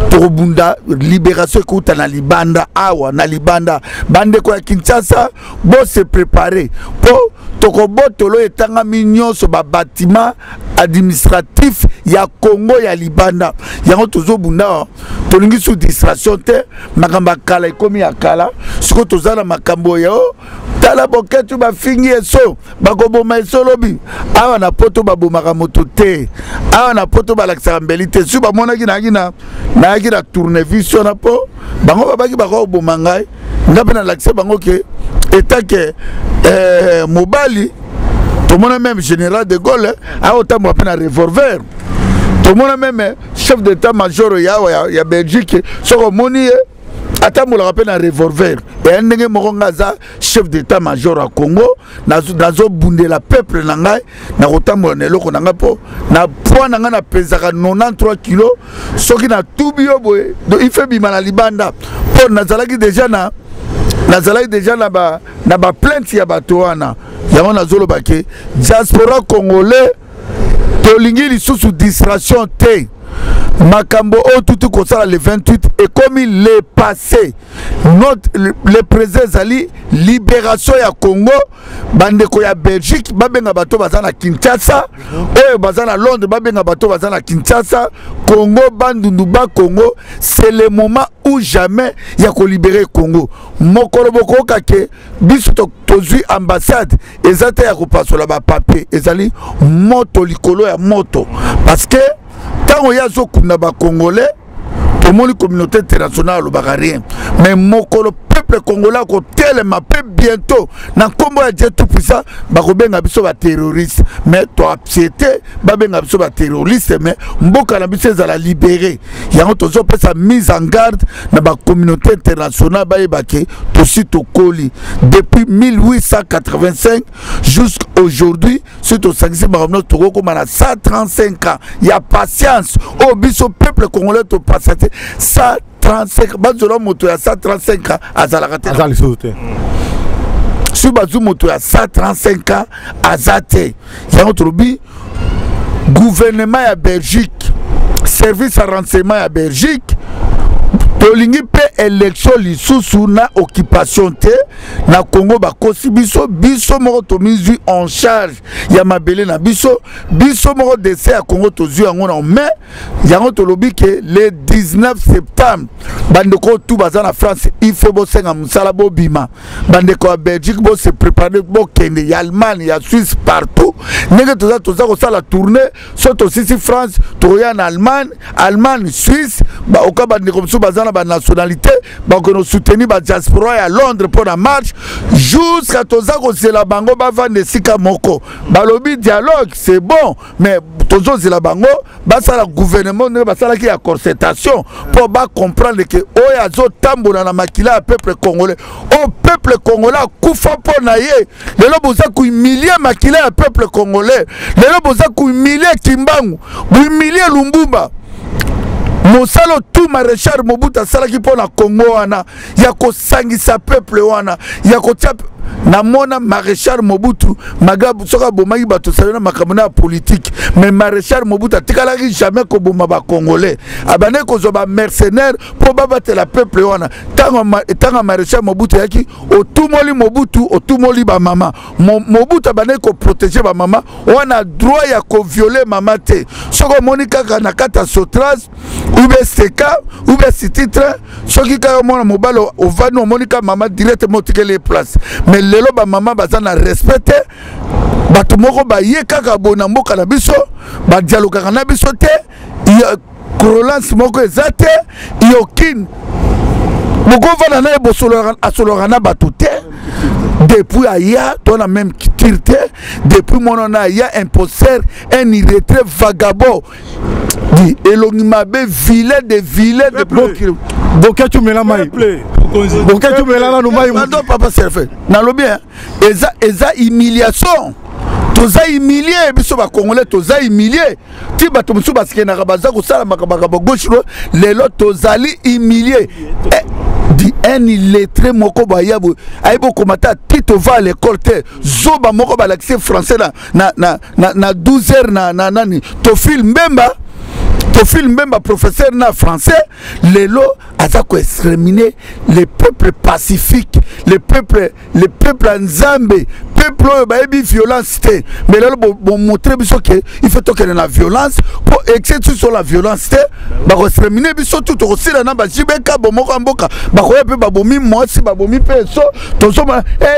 to bunda libération ekuta na libanda awa na libanda bande ko ya Kinshasa bo se préparer po toko botolo etanga minyonso ba bâtiment administratif ya Congo ya libanda yango tozo bunda tolingi sous distraction te makamba kala ikomi ya kala siko tozala makambo yo tala boketu ba fingi eso bakoboma eso lobi awa na poto babomaka moto te awa na poto balakisa mbeli te su bamonaki na tournevis na po bango babaki bakoboma ngai ngape na lakisa bango ke etat ke mobali tomona même général de Gaulle a autant pe na revolver tomona même chef d'état major ya Belgique soko moni atambola pe na revolver et ndenge moko ngaza chef d'état major à Congo nazo bundela peuple na ngai na kotambola na eloko na ngai po na poids na ngai na pesaka 93 kg soki na tubio boye do ife bima na libanda po nazalaki déjà na ba plainte ya bato wana yango nazoloba ke diaspora congolais tolingi lisusu distraction te makambo o tout kosala le 28 et comme il est passé le président zali libération ya Congo bandeko ya Belgique babenga bato bazana Kinshasa oyo bazana Londres babenga bato bazana Kinshasa Congo bandundu ba Congo c'est le moment ou jamais ya ko libérer Congo mokolo boko kake biso tozui ambassade ezate ya ko pasola ba papier ezali moto likolo ya moto parce que tant on y a zo kuna ba congolais pour mon communauté internationale ba rien mais mokolo peuple congolais ko telema pe bientôt na kombo ya Dieu tout puissant ba ko benga biso ba terroriste mais to accepter ba benga biso ba terroriste mais mboka na biso za la libérer yango tozo pesa mise en garde na ba communauté internationale ba yebake to sito koli depuis 1885 jusqu'à aujourd'hui c'est au 5e baromno to ko na 135 ans il y a patience au biso peuple congolais to passer 135 bazolo moto ya 135 ans azalaka azali soute si bazu moto ya 135 ans azate yango trobi gouvernement ya Belgique service à renseignement ya Belgique tolingi pe élection lisusu na occupation te na Congo bakosi biso moko to mise en charge ya mabele na biso moko dese ya Congo tozui yango na mai yango tolobi ke le 19 septembre bandeko tout baza na France il faut bosenga musala bobima bandeko ya Belgique bo se préparer bo kende ya Allemagne ya Suisse partout nenge toza ko sala tournée soto sisi France to ya na Allemagne Suisse ba oka bandeko biso baza na ba nationalité te bakeno soutenir ba diaspora ya Londres pour la marche jusqu'à toza ko zela bango bavande sika moko balobi dialogue c'est bon mais tozo zela bango basala gouvernement ne basala ki ya concertation pour ba comprendre que oya zo tambola na makila ya peuple congolais au peuple congolais kufa po na ye lelo boza ku humilier makila ya peuple congolais lelo boza ku humilier Kimbangu bu humilier Lumbumba Mosalo tout maréchal Mobutu salaki pour na Congo wana ya ko sangisa peuple wana ya ko tia na mona maréchal Mobutu magabu soka bomaki bato salena makamuna politique mais maréchal Mobutu tikalaki jamais ko boma ba congolais abane ko zo ba mercenaire pour babatela la peuple wana tanga maréchal Mobutu yaki otumoli Mobutu otumoli ba mama Mobutu abane ko protéger ba mama wana droit ya ko violer mama te soko monika kana kata sotras ube seka ube sititre soki ka mona mobalo ovano monika mama directement tikele place mais lelo ba mama bazana respecté bato moko ba ye kaka bona mboka na biso ba dialogue na biso te ya relance moko ezate yokin moko vana na bosolo asolo na bato te depuis aya ton la même tirte depuis mon aya imposteur un irrétré vagabond dit elongimabe vilain de bloquer donc tu me la maille donc tu me la no maille papa serfe na lo bien eza humiliation toza humilié biso ba congolais toza humilié ti bato musu basikena baza ko sala makabaka gauche lelo tozali humilié di un illettré moko ba yabo aibo komata tito va à l'école te zoba moko ba l'accès français na 12h na nani to film Mbemba professeur na français lelo azako exterminer les peuples pacifiques les peuples nzambe peuple ba ebi violence te mais lelo bon montrer biso que il faut toquer la violence pour exercer sur la violence te ba exterminer biso tout aussi na ba jibeka bo moko mboka ba ko pe ba bomi mosi ba bomi pe so to so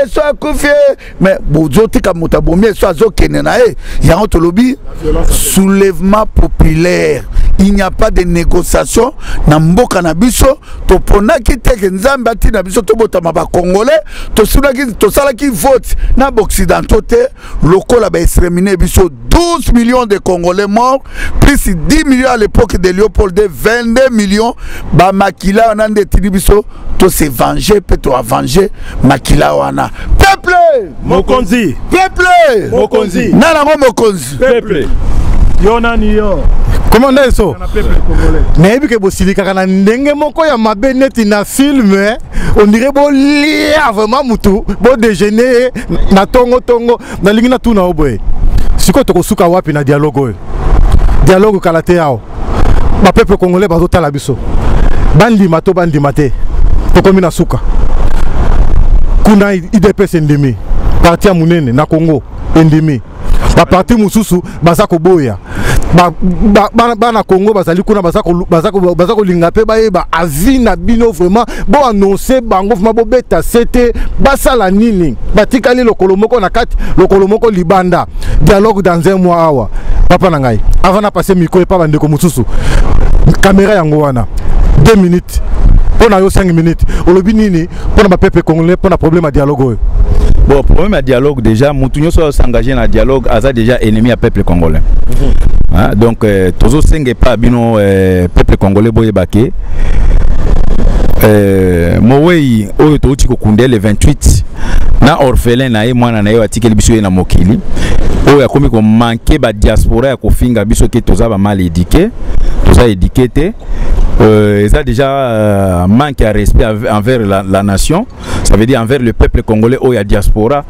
so akufie mais bozo tika mota bomi so azo kenena ya to lobi soulèvement populaire. Il n'y a pas de négociation na mboka na biso to ponaki teke nzambe ati na biso to botama ba congolais to sunaki to salaki vote na occidentaux te lokola ba exterminer biso 12 millions de congolais morts plus 10 millions à l'époque de Léopold II 22 millions ba makila wana ndeti biso to se venger peut to avenger makila wana peuple mokonzi nana ngo mokonzi peuple yona ni yo comment on so nayebi ke bosilika na ndenge moko ya mabe neti na film on dirait bo lia vraiment mutu bo déjeuner na tongo na lingi na tuna oboye siko to kosuka wapi na dialogue kalate yao ba peuple congolais bazotala biso bandima te to komi na suka kuna IDPS endemi parti ya munene na Congo endemi ba parti mususu baza ko boya bana Congo bazali kuna baza ko linga pe ba avi na bino vraiment bo annoncer bango vraiment bo beta c'était basala nini batikali lokolo moko na kati lokolo moko libanda dialogue dans un mois awa papa na ngai avant na passer micro pa bande ko mususu caméra yango wana 2 minutes pour na yo 5 minutes olobi nini pour na ba peuple congolais pour na problème à dialogue. Bon, problème à dialogue déjà, Moutounio soit s'engager dans le dialogue, a déjà ennemi à peuple congolais. Hein? Donc, Tozo Senge pas bino peuple congolais boye baké. Mowei oyo touti ko kunde le 28 na orphelin na ye mwana na ye atikeli biso ye na mokili. Oyo akomi ko manquer ba diaspora ya ko finga biso ke toza ba mal éduqué, toza éduqué te. Ils ont déjà manqué à respect envers la nation, ça veut dire envers le peuple congolais ou la diaspora.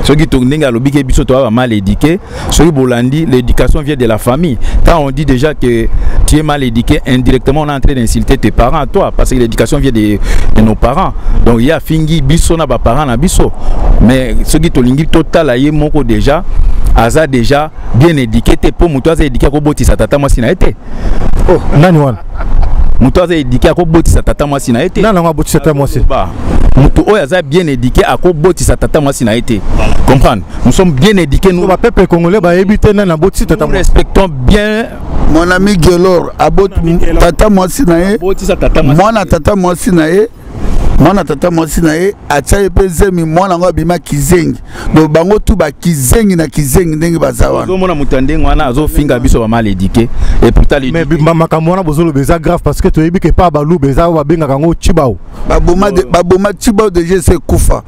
Ceux qui tournent à l'objet qui sont mal éduqués, ceux qui bolandi, l'éducation vient de la famille. Quand on dit déjà que tu es mal éduqué, indirectement on est en train d'insulter tes parents, toi, parce que l'éducation vient de nos parents. Donc il y a fingi biso na ba parents na biso. Mais ceux qui tolingi total aye moko déjà, aza déjà bien éduqué, te pour muto aza éduqué ko boti sa tata mwasi na été. Oh, nani wana? Muto aza éduqué ko boti sa tata mwasi na été. Nana nga boti sa tata mwasi. Ba. Muto oyo aza bien éduqué ko boti sa tata mwasi na été. Comprendre? Nous sommes bien éduqués nous. Ba peuple congolais ba ebité na boti sa tata mwasi. Nous respectons bien mon ami Gelor abot tata mwasi na ye mwana tata mwasi na ye mwana tata mwasi na ye atia ye mpe zemi mwana ngo abima kizengi do bango tu bakizengi na kizengi ndenge baza wana ozomona moto ndenge wana azofinga biso bama l'éduqué et pourtant mais makambo wana bozolo beza grave parce que toyebi ke pa balu beza babengaka ngo chibao baboma chibao déjà c'est kufa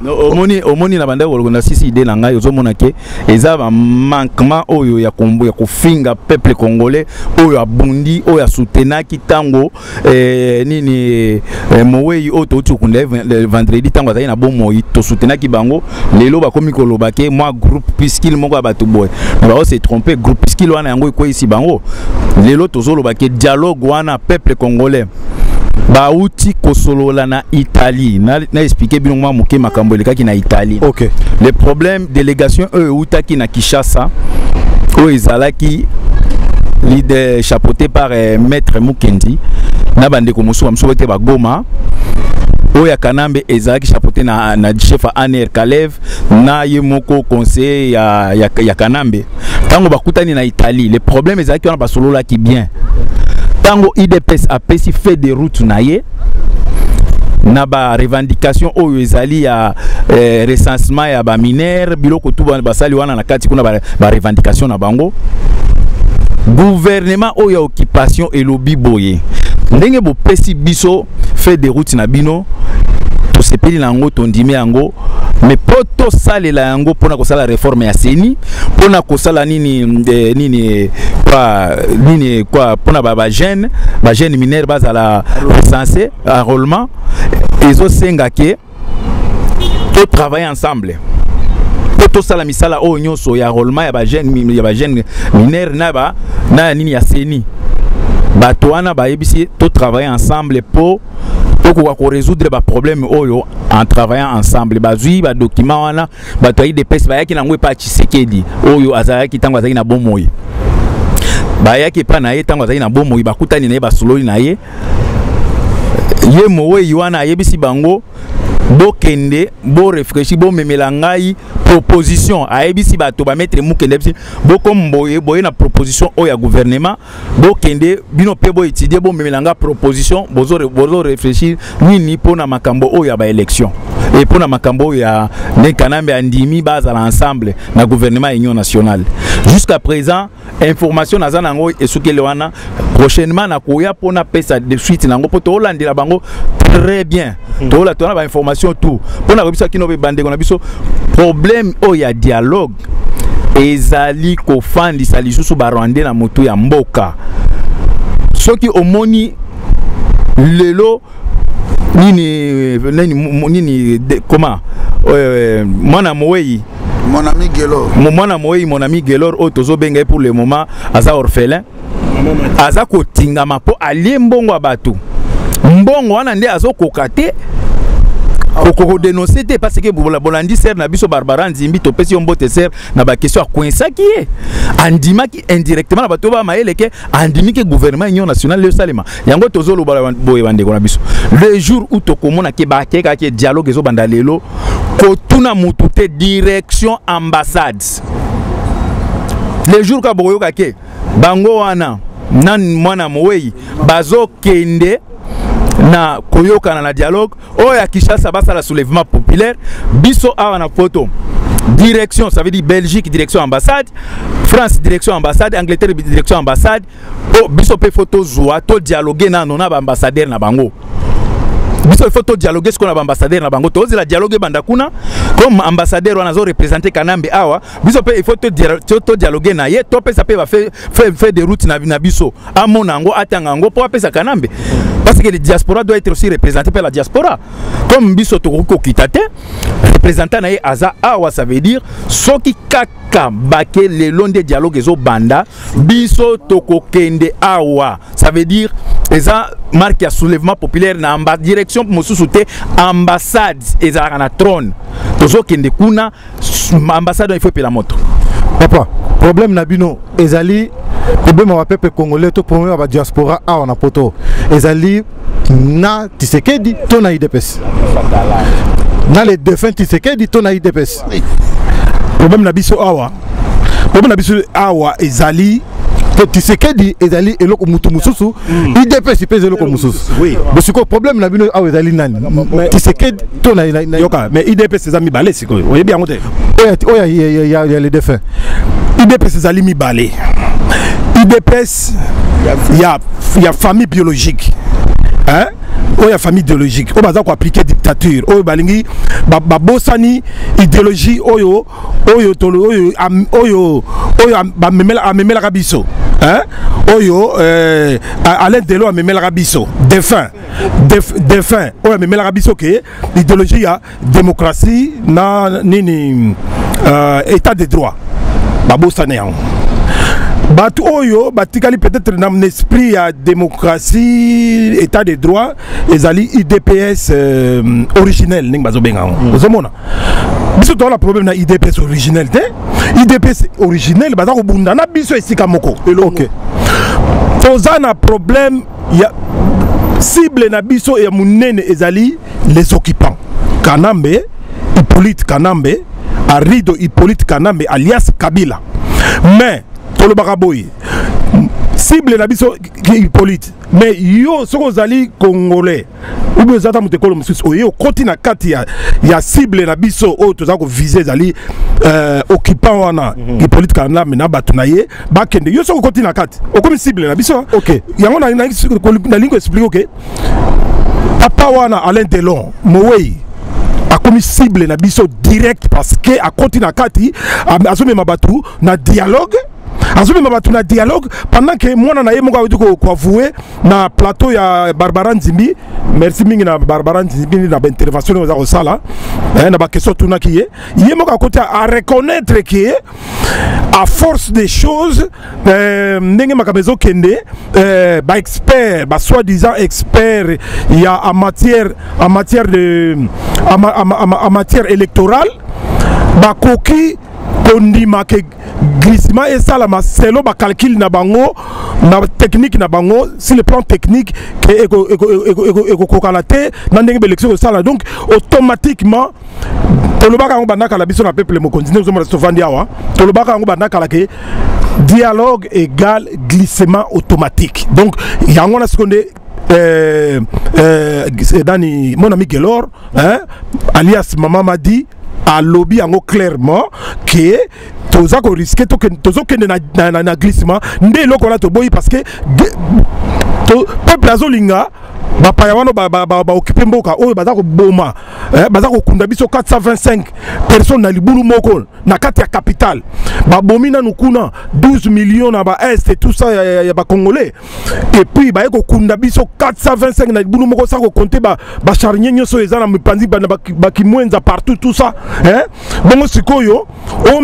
omoni na banda kolonda sisi idée na ngai ozomona ke eza ba manquement oyo ya kombo ya kofinga peuple congolais oyo abundi oyo asoutenaki tango nini mowei oyo touti okunda le vendredi tango azali na bomoi to soutenaki bango lelo bakomi koloba ke moi groupe puisqu'il moko ya bato boy ba se tromper groupe puisqu'il wana yango iko ici bango lelo tozoloba ke dialogue wana peuple congolais bauti kosolola na Italie na expliquer bino mwa moke makambo elekaki na Italie. OK. Le problème délégation utaki na Kinshasa oyo ezalaki leader chapeauté par maître Mukendi na bandeko mosusu bamsusu te bagoma oya Kanambe ezalaki chapeauté na chef Aner Kalev na ye moko conseiller ya Kanambe tango bakutani na Italie. Le problème ezalaki wana basolola ki bien tango IDPS apesi fait de route na ye na ba revendication oyo ezali ya recensement ya ba mineur biloko tu basali wana na kati kuna ba revendication na bango gouvernement oyo ya occupation elobi boye ndenge bo pesi biso fait de route na bino to sepeli nango to ndimi yango mais poto salela yango pona ko sala réforme ya seni pona ko sala nini quoi pona ba jeune mineur bazala recensé enrôlement ezo senga ke to travailler ensemble to sala misala o nyonso ya enrôlement ya ba jeune mineur na nini ya seni bato wana bayebisi to travailler ensemble pour résoudre les problèmes en travaillant ensemble. Bazui ba document wana bato IDPS bayaki nango pa Tshisekedi oyo azalaki tango azali na bomoi bayaki pa na ye tango azali na bomoi bakutani na ye basololi na ye ye mowe wana ayebisi bango bokende bo réfléchir bo memela ngai proposition ayebisi bato ba mettre mukende bisi boko boye na proposition o ya gouvernement bokende bino pe bo étudier bo memela nga proposition bozo réfléchir nini pona makambo o ya ba élection et pona makambo ya ne Kanambe andimi baza ensemble na gouvernement union nationale jusqu'à présent information naza nango esukele wana prochainement na koya pona pesa de suite nango poto olandela bango très bien to la tona ba information tout pona ko biso kino be bande ko na biso problème o ya dialogue ezali ko fandi sali susu ba rwande na moto ya mboka soki omoni lelo nini comment mwana moyi mon ami Gelor mon ami Gelor otozo benga pour le moment aza orphelin aza kotingama po alie mbongo bato mbongo wana nde azokoka te kokoko dénoncer te parce que bolandi ser na biso Barbara Nzimbi to pesi mbote ser na ba question akoinsaki ye andimaki indirectement na bato ba maeleke andimiki gouvernement union nationale le salema yango tozolo boye bandeko na biso le jour où tokomona ke ba keka ke dialogue ezo banda lelo kotuna mutu te direction ambassade le jour ka boyoka ke bango wana nan mwana moyi bazo kende na koyoka na dialogue oya Kinshasa basa la soulèvement populaire biso awa na photo direction ça veut dire Belgique direction ambassade France direction ambassade Angleterre direction ambassade o biso pe photo zoa to dialoguer na ba ambassadeur na bango biso il faut to dialoguer ce qu'on a ambassadeur na bango to la dialoguer banda kuna comme ambassadeur wana zo représenter Kanambe awa biso pe il faut to dialoguer na ye to pe ça peut va faire des routes na biso amonango atangango po apesa Kanambe parce que le diaspora doit être aussi représenté par la diaspora comme biso to ko kitate représentant na ye aza awa ça veut dire soki kaka bake le long des dialogues ezo banda biso to ko kende awa ça veut dire eza marque ya soulèvement populaire na direction mosusu te ambassade ezalaka na trône tozo kende kuna ambassade il faut pe la moto papa problème na bino ezali problème wa peuple congolais to problème wa diaspora awa na poto ezali na Tshisekedi to na IDPS na les défunts Tshisekedi to na IDPS problème na biso awa ezali Tshisekedi ezali eloko mutu mususu IDPS pèse eloko mususu oui parce que problème na bino awa ezali nani Tshisekedi to na yoka mais IDPS ezami balé sikoyo oye bien ngote oya ya les défunts IDPS ezali mibale IDPS ya famille biologique hein oyo famille idéologique oyo baza ko appliquer dictature oyo balingi babosani idéologie oyo amemela biso hein oyo Alain Delon amemela biso défunt oyo amemela biso ke idéologie ya démocratie na nini état de droit babosani yango Batu oyo batikali peut-être dans l'esprit à démocratie état de droit ezali IDPS originel ning bazobenga ozomona biso to la problème na IDPS originel te IDPS originel baza ko bunda na biso esika moko OK toza na problème ya cible na biso ya munene ezali les occupants Kanambe Hippolyte Kanambe Arido Hippolyte Kanambe alias Kabila mais Tolo Baraboy cible la biso Hippolyte mais yo soko zali congolais ou bien zata mutekolo mususu oyo koti na kati ya cible la biso o toza ko viser zali occupant wana Hippolyte Kanambe na batu na ye bakende yo soko koti na kati okomi cible la biso OK yango na lingo explique OK papa wana Alain Delon Mowei a commis cible na biso direct parce que a continue na kati azome mabatu na dialogue pendant que moi na ye moko ko avouer na plateau ya Barbara Nzimbi merci mingi na Barbara Nzimbi na intervention za ko sala na ba question tuna ki ye moko côté à reconnaître que à force des choses ndenge makabezo kende ba expert ba soi-disant expert il y a en matière électorale ba koki kondima ke glissement et ça la selo ba calcul na bango na technique na bango sur le plan technique que eko kokalate na ndenge élection ça là donc automatiquement tolobaka ngo banaka la biso na peuple mo continuer zo mo stovandi awa tolobaka ngo banaka la ke dialogue égal glissement automatique donc yango na seconde Dani mon ami Gelor hein alias Maman Madi a lobby en clairement que toza ko risquer tozo kende na glissement ndé loko la to boyi parce que peuple azolinga ba payawano ba occuper mboka oyo baza ko boma baza ko kunda biso 425 personnes na libulu moko na kati ya capitale ba bomina nukuna 12 millions na ba est et tout ça ya ba congolais et puis ba ko kunda biso 425 na libulu moko ça ko compter ba charnier nyoso ezana mipanzi ba kimwenza partout tout ça hein bongo sikoyo o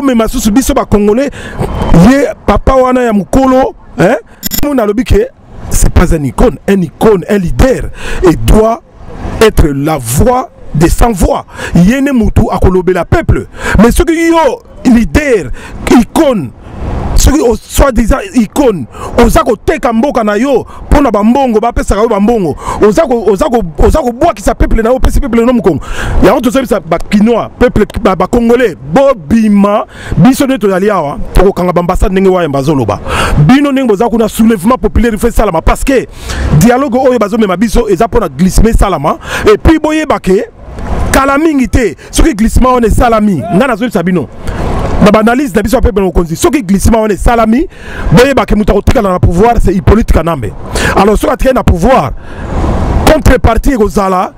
mema susu biso ba congolais ye papa wana ya mukolo hein mon alobi ke c'est pas un icône, un leader et doit être la voix des sans-voix. Yene mutu akolobe la peuple. Mais ceux qui yo leader, icône, ceux qui soi-disant icône, osako teka mboka na yo pona bambongo ba pesa yo bambongo. Osako bois qui sa peuple na yo pesa peuple no mukongo. Ya on to ça ba kinois, peuple ba congolais, bobima biso ne to yali awa, to kanga ambassade ndenge wa mbazoloba. Bino ndenge boza kuna soulèvement populaire fait salama parce que dialogue oyo bazo mema biso eza pona glissement salama et puis boye baké kalamingi te ce qui glissement on est salami ngana zo sabino na banalise na biso peuple no konzi ce qui glissement on est salami boye baké mutako tikala na pouvoir c'est Hippolyte Kanambe alors soit atien na pouvoir contrepartie kozala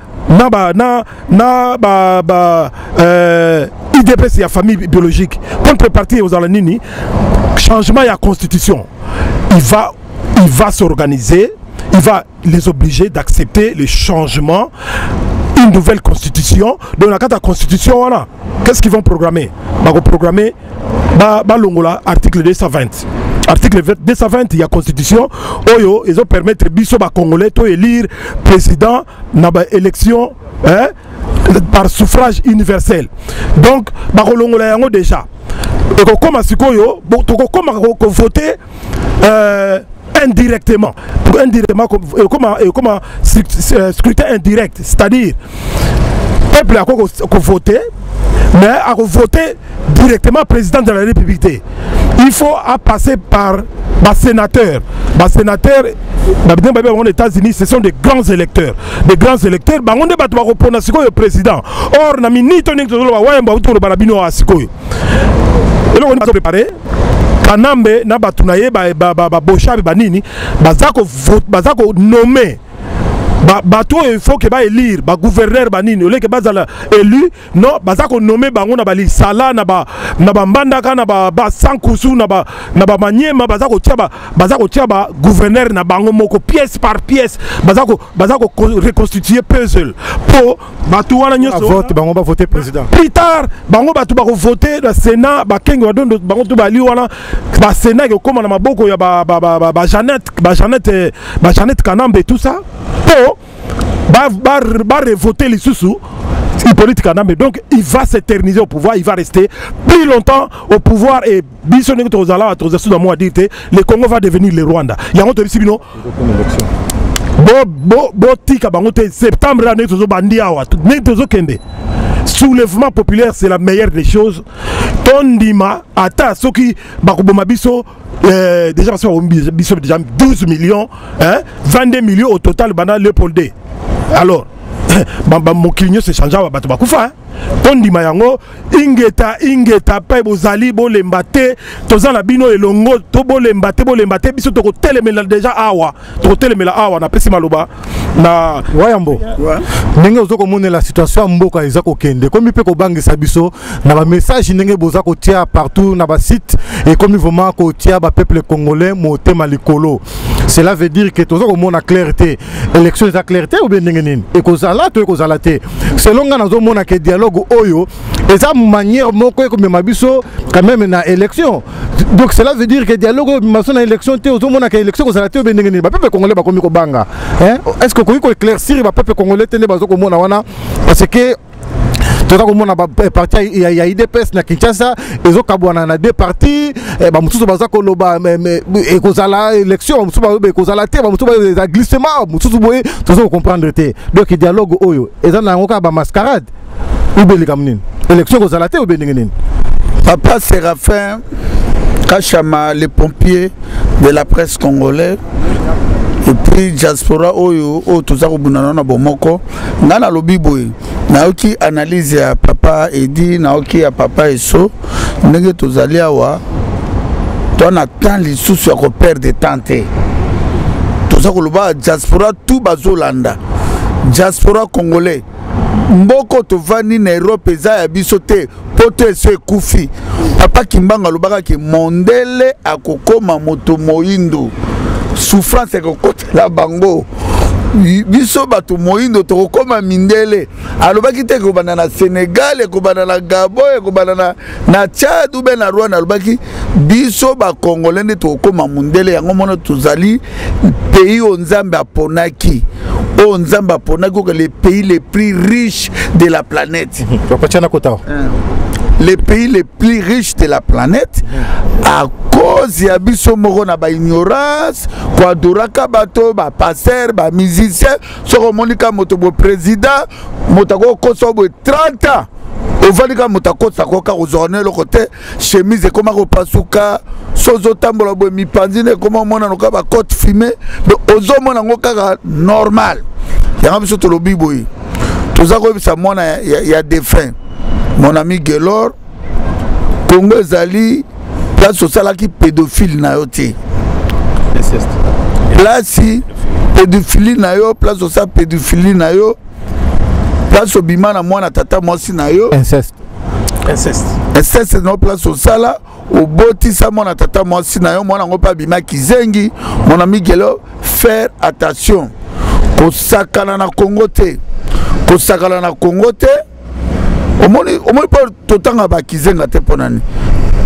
IDPS ya famille biologique contrepartie kozala nini changement ya constitution il va s'organiser, il va les obliger d'accepter le changement, une nouvelle constitution. Donc la constitution voilà, qu'est-ce qu'ils vont programmer? Ils vont programmer longola article 220. Article 220 il y a constitution oyo ils ont permettre biso ba congolais to élire président na ba élection hein par suffrage universel. Donc ba longola yango déjà et comme asikoyo to voter indirectement comme scrutin indirect, c'est-à-dire peuple a voté, mais a voté directement président de la République. Il faut passer par les sénateurs. Les sénateurs, aux États-Unis, ce sont des grands électeurs. Des grands électeurs, on est le président. Or, on a mis ni Tony Barabino à Sikoyo. Et là, on a préparé. Kanambe, na batunaye, Bochabe, Banini, bazako nommé. Bato il faut que ba élire ba gouverneur banini ole que bazala élu non bazako nommer bango na bali sala na ba mbandaka na ba sankusu na ba manyema bazako tia ba gouverneur na bango moko pièce par pièce bazako reconstituer puzzle pour bato wana nyoso vote bango ba voter président plus tard bango bato ba voter le Sénat ba kengi wa dondo bango to bali wana ba Sénat ko koma na maboko ya ba Jeannette Kanambe tout ça va revoter les sous-sous Hippolyte Kanambe. Donc il va s'éterniser au pouvoir, il va rester plus longtemps au pouvoir et le Congo va devenir le Rwanda. Il y a un autre septembre soulèvement populaire, c'est la meilleure des choses. Tondima, Ata, Soki, Bakuboma Biso, déjà 12 millions, 22 millions au total, Bana Léopoldé. Alors, mon clignot se changea à Batouakoufa. Tondima yango, ingeta, pa bozali, bolembate, tozan la bino elongo, to bolembate, biso toko telemela déjà awa, na pesi maloba. Na wayambo ndenge ozoko mona la situation mboka ezako kende comme pe ko bangisa biso na ba message ndenge boza ko tia partout na ba site et comme vraiment ko tia ba peuple congolais motema likolo. Cela veut dire que tozoko mona clarté élection est clarté ou bien ndenge nini et kozala to kozala te selon nga nazo mona que dialogue oyo eza manière moko ko mema biso quand même na élection. Donc cela veut dire que dialogue maso na élection te ozo mona que élection kozala te ou bien ndenge nini ba peuple congolais ba komi ko banga est-ce que il faut éclaircir le peuple congolais parce que tout à l'heure parti il y a IDPS na Kinshasa et zo kabwana na deux partis ba mutuzo bazako loba et kozala élection mutuzo ba kozala te ba mutuzo ba glissement mutuzo boye tozo comprendre te donc dialogue oyo eza na ngoka ba mascarade ou bien likamnine élection kozala te ou bien ngene Papa Séraphin Kachama, les pompiers de la presse congolaise. Et puis diaspora oyo toza kobunana na bomoko ngana lobi boy naoki analyse ya papa Edi naoki ya papa Eso ndenge tozali awa to na temps lisusu ya ko perdre temps te toza koloba diaspora tout bazolanda diaspora congolais mboko tovani na Europe eza ya biso te poto eso ekufi papa Kimbanga lobaka ke mondele akokoma moto moyindo souffrance et la bango biso bato moindo to koma mindele alobaki te ko banana Sénégal ko banana Gabon ko banana na Tchad ou ben na Rwanda alobaki biso ba congolais ne to koma mundele yango mona tozali pays o nzambe aponaki o nzambe aponaki que les pays les plus riches de la planète les pays les plus riches de la planète à cause ya biso moko na ba ignorance kwa doraka bato ba passer ba musicien soko monika moto bo président motako koso bo 30 ans ovandika motako sakoka ozorne le côté chemise koma ko pasuka sozo tambola bo mipanzine koma mona noka ba côte fumée mais ozo mona ngoka normal ya biso to lobi boy tozako bisa mona ya défunt. Mon ami Gelor, Congo Zali, place au salaki pédophile na yo te. Place pédophilie na yo, place au sal pédophilie na yo, place au bima na moi na tata moi si na yo. Inceste. Inceste no place au sala, au boti sa moi na tata moi si na yo, moi na ngopa bima kizengi, mon ami Gelor, faire attention. Kosakana na Congo te. Kosakana na Congo te. Omoni pas totanga ba kizenga te ponani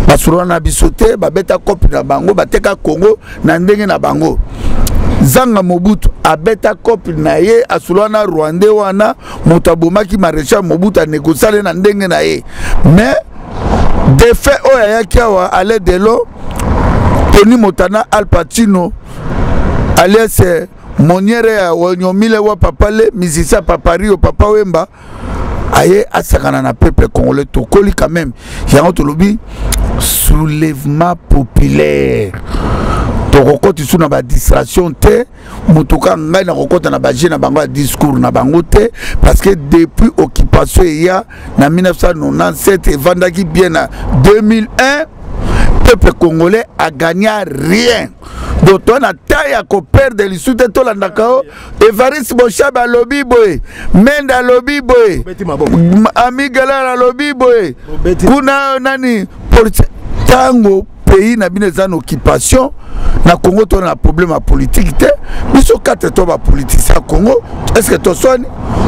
basura na bisote ba beta copie na bango bateka Congo na ndenge na bango Zanga Mobutu abeta copie na ye asura na Rwanda wana mutabomaki maréchal Mobutu a négocier na ndenge na ye mais de fait oya yakiawa ale delo Tony Montana Al Pacino alias Moniere ya Wanyomile wa papale musicien Papario Papa Wemba aye asakana na peuple congolais tokoli quand même yango tolobi soulèvement populaire tokokoti sous na ba distraction te mutuka ngai na kokota na ba jeune na bango discours na bango te parce que depuis occupation ya na 1997 et vendaki bien na 2001 peuple congolais a gagné rien. Donc on a taille à perdre de l'issue de tout l'andakao. Evariste Bochab à lobby boy, Menda lobby boy, Amigala lobby boy. Kuna nani pour tango pays na bine en occupation. Na Congo on a un problème politique te. Biso 4 toba politicien Congo. Est-ce que tu sois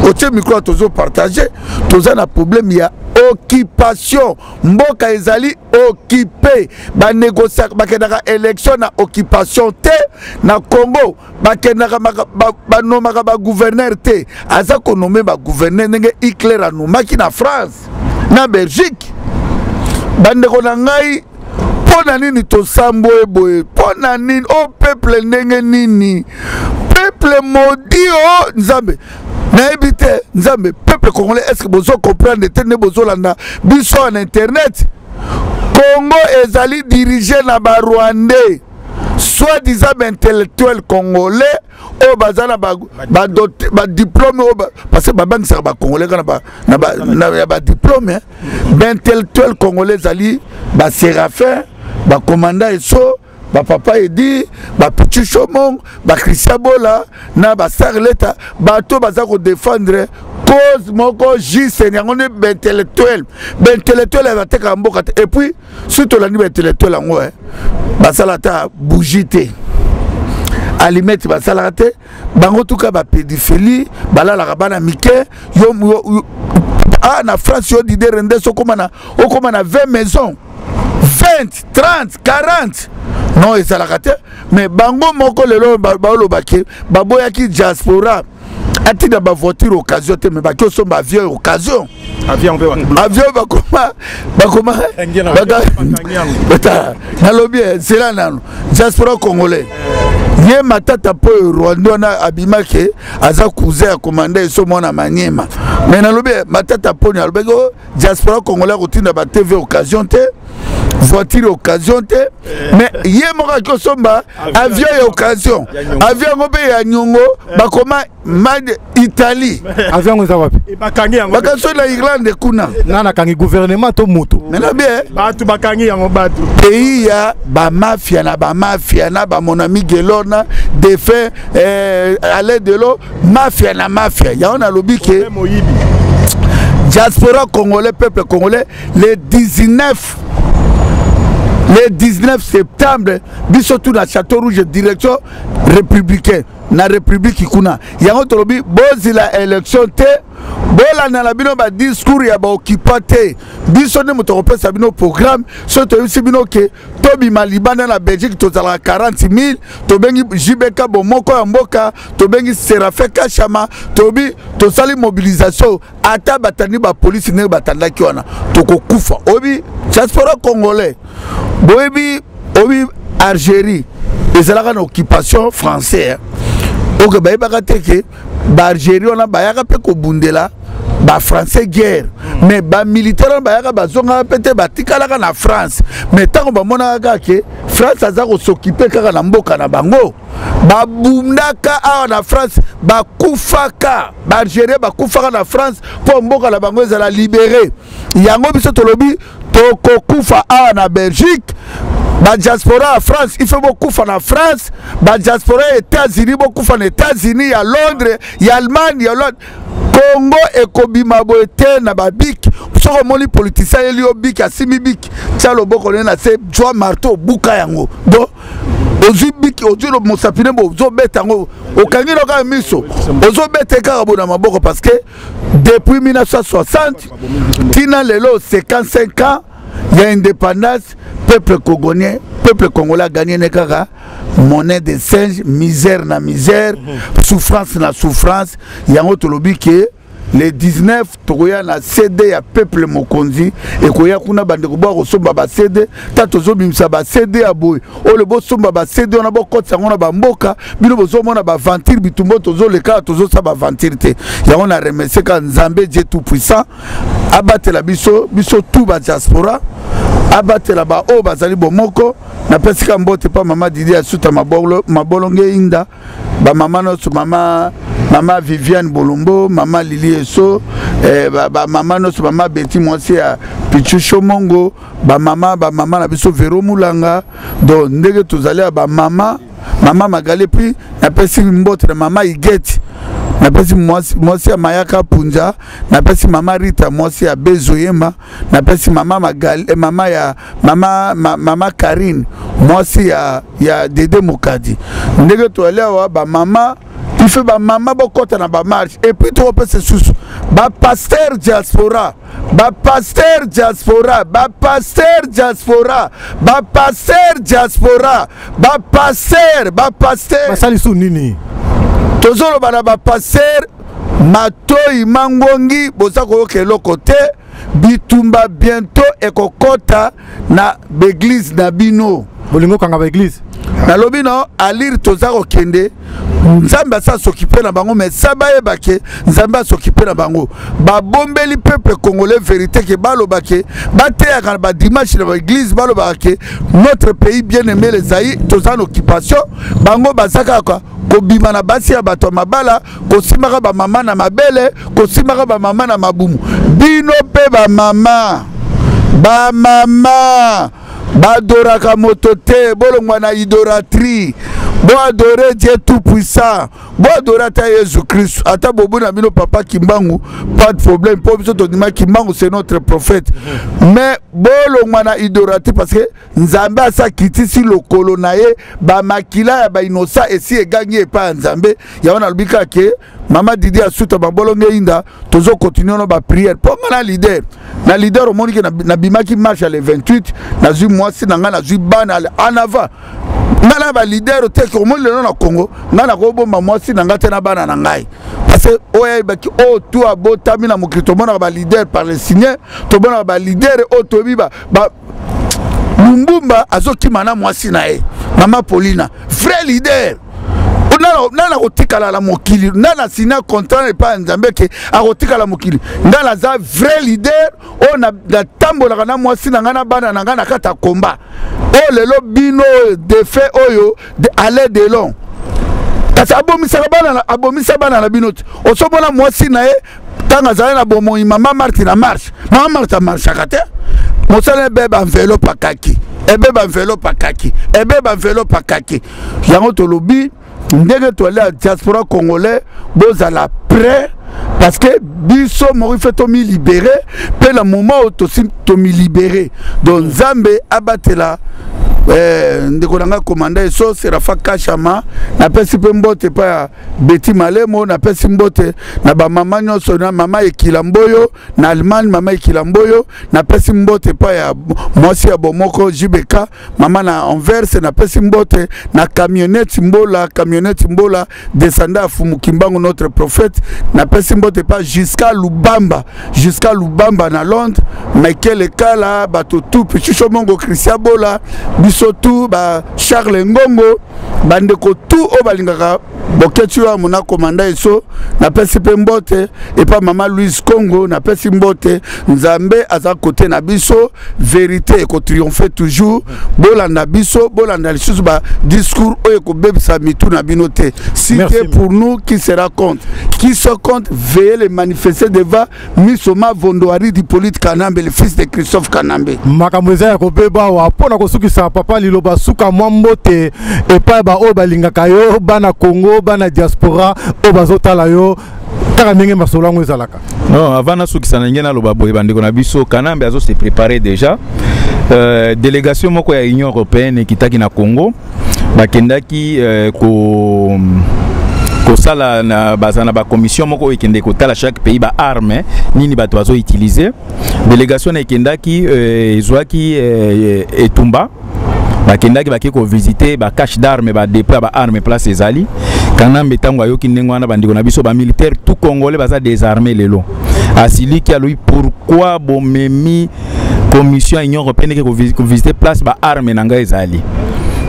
au tien micro tozo partager, toza na problème il y a occupation. Mboka ezali occupé. Ba négocier ba kenaka élection na occupation te na Congo. Ba kenaka ba nomaka ba gouverneur te. Aza ko nommer ba gouverneur ndenge Hitler anomaki na France, na Belgique. Ba ndeko na ngai pona nini tosambo eboye pona nini o peuple ndenge nini peuple maudit o nzambe nayebi te nzambe peuple congolais est-ce que bozo comprendre te ne bozo landa biso en internet Congo ezali dirigé na ba Rwandais soi-disant intellectuel congolais o bazana ba diplôme parce que babangisa ba congolais kana ba diplôme intellectuel congolais zali ba Séraphin ba commandant eso ba papa edi ba petit chomong ba Christian Bola na ba Sarleta ba to baza ko défendre cause moko juste nyango ne intellectuel va te ka mboka et puis surtout la ni intellectuel ngo ba salata bougité alimete ba salate bango tuka ba pédophilie bala la bana mike yo na France yo di rende so comme na 20 maisons 20 30 40 non ezalaka te mais bango moko lelo baolobaki baboyaki diaspora atina ba voiture occasion te mais baki osomba avion occasion avion bakoma nalobi c'est là nano diaspora congolais ye matata po Rwanda na abimake aza cousin ya commandant eso mona Maniema mais nalobi matata po ni alobeki diaspora congolais kotinda ba TV occasion te voiture occasion te mais ye moka ki osomba avion ya occasion avion ngo pe ya nyongo bakoma made Italie avion ngo za wapi bakanso na Irlande kuna nana kangi gouvernement to moto mais na bien batu bakangi yango batu pays ya ba mafia na ba mon ami Gelona de fait aller de l'eau mafia ya on a lobby que diaspora congolais peuple congolais le 19 septembre biso tout na Château Rouge direction républicain na république kuna yango tolobi bozila élection te bola na bino ba discours ya ba occupate biso ne moto kopesa bino programme so to yisi bino ke tobi malibana na Belgique to zala 40,000 to bengi JBK bomoko ya mboka to bengi Séraphin Kachama tobi to sali mobilisation ata batani ba police ne batandaki wana to kokufa obi diaspora congolais bobi Algérie ezalaka na occupation français ok bayebaka te ke ba Algérie wana bayaka pe kobundela ba français guerre mais ba militaire bayaka bazonga pete batikalaka na France mais tango bamonaka kaka ke France aza ko s'occuper kaka na mboka na bango babundaka awa na France bakufaka ba Algérie bakufaka na France po mboka na bango ezala libéré yango biso tolobi tokokufa awa na Belgique ba diaspora à France il faut beaucoup faire en France ba diaspora aux États-Unis beaucoup faire aux États-Unis à Londres il y a Allemagne il y a l'autre Congo et Kobima boete na ba bik soko moni politicien elio bik asimi bik talo boko na se joa marteau buka yango do ozu bik ozu lo mosapine bo zo betango okangi no ka miso ozo beteka bo na maboko parce que depuis 1960 tina lelo 55 ans il y a indépendance peuple congolais a gagné nekaka monnaie de singe misère na misère souffrance na souffrance yango tolobi ke le 19 tokoya na CD ya peuple mokonzi et koya kuna bande ko ba somba ba CD ta tozo bimisa ba CD ya boy o le bo somba ba CD on a bo kotsa ngona ba mboka bino bozo mona ba ventir bitumbo tozo le ka tozo sa ba ventir te ya on a remercier ka Nzambe Dieu tout puissant abatela biso tout ba diaspora abatela ba o bazali bomoko na pesika mbote pa mama Didi asuta mabolonge inda ba mama no su mama Viviane Bolombo, mama Lili Eso, mama no su mama Betty Mwasi ya Pichucho Mongo, mama na biso Vero Mulanga, donc ndenge tozali ba mama Magali puis na pesi mbote na mama Igeti. Na pesi mwasi ya Mayaka Punja, na pesi mama Rita mwasi ya Bezoyema, na pesi mama Magali, mama Karine mwasi ya Dede Mokadi. Ndenge toelewa ba mama il fait ba mama bokota na ba marche et puis to pese susu ba pasteur diaspora basali su nini tozolo bana ba pasteur matoi mangongi bozako keloko te bitumba bientôt ekokota na l'église na bino bolingo kanga ba église na lobi no alire tozako kende Nzambe sa s'occuper na bango mais sabaye bake Nzambe s'occuper na bango ba bombeli peuple congolais vérité que balobake bateya kana ba dimanche na ba église balobake notre pays bien aimé les aïe tozan occupation bango bazaka quoi ko bima na basi ya bato mabala ko simaka ba mama na mabele ko simaka ba mama na mabumu bino pe ba mama badoraka motote bolongwa na idolatrie bo adorer Dieu tout puissant bo adorer ta Jésus Christ ata bobu na bino papa Kimbangu pas de problème pour biso to dima Kimbangu c'est notre prophète mais bolongwa na idolatrie parce que Nzambe asa kitisi lokolo na ye ba makila ya ba inosa esi egangi pa Nzambe ya wana lubika ke mama Didi asuta babolonge inda tozo continuer no ba prière pour na leader au monde na bimaki marche le 28 na zu mwasi na nga na zu bana en avant ngana ba leader te ko mo le na Congo ngana ko bomba mwasi na nga te na bana na ngai parce que oya baki o tout abota mina mokito mona ba leader par le signer to bona ba leader o to biba ba Lumbumba azokima na mwasi na e mama Paulina vrai leader nana kotikala la mokili nana sina contrat pas Nzambe ke akotikala mokili ndala za vrai leader o na tambola kana mwasi na ngana bana na ngana kata komba o lelo bino de fait oyo de aller de long kasi abomisa bana na bino o sobona mwasi na e tanga za na bomo mama Marti na marche kate mosala beba enveloppe akaki enveloppe akaki yango tolobi ndenge toale à diaspora congolais bozala prêt parce que biso mori fait to mi libéré pe la moment où to mi libéré donc Nzambe abatela ndeko nanga commandant eso Serafa Kachama na pesi pe mbote pa Betty Malemo na pesi mbote na ba mama nyonso na mama Ekilamboyo na Allemagne mama Ekilamboyo na pesi mbote pa ya mwasi ya bomoko JBK mama na Anvers na pesi mbote na camionnette mbola descendant à Fumu Kimbangu notre prophète na pesi mbote pa jusqu'à Lubamba na Londres Michael Kala bato tout Pichucho Mongo Christian Bola bisotu ba Charles Ngongo bandeko tout o balingaka boketu ya mona komanda eso na pesi pe mbote et pas maman Louise Congo na pesi mbote Nzambe aza côté na biso vérité ko triompher toujours bolanda biso bolanda lisusu ba discours oyo ko bebisa mitu na binote si c'est pour nous qui se raconte qui se compte veiller les manifester devant Misoma Vondoari du Polite Kanambe le fils de Christophe Kanambe makamweza ya ko beba wa pona ko sukisa papa liloba suka mwambote et pas ba o balingaka yo bana Congo bana diaspora o bazotala yo taka ndenge masolo ngo ezalaka non avant na sukisa na ngena loba boye bandeko na biso Kanambe azo se préparer déjà délégation moko ya Union européenne kitaki na Congo bakendaki kosala na bazana ba commission moko ekende kotala chaque pays ba arme nini bato bazo utiliser délégation na ekendaki ezwaki etumba bakendaki baki ko visiter ba cache d'armes ba dépôt ba armes place ezali Kanambe tango ayoki ndenge wana bandiko na biso ba militaire tout congolais baza désarmé lelo asili ki aloyi pourquoi bomemi commission union européenne ko visiter place ba armes nanga ezali.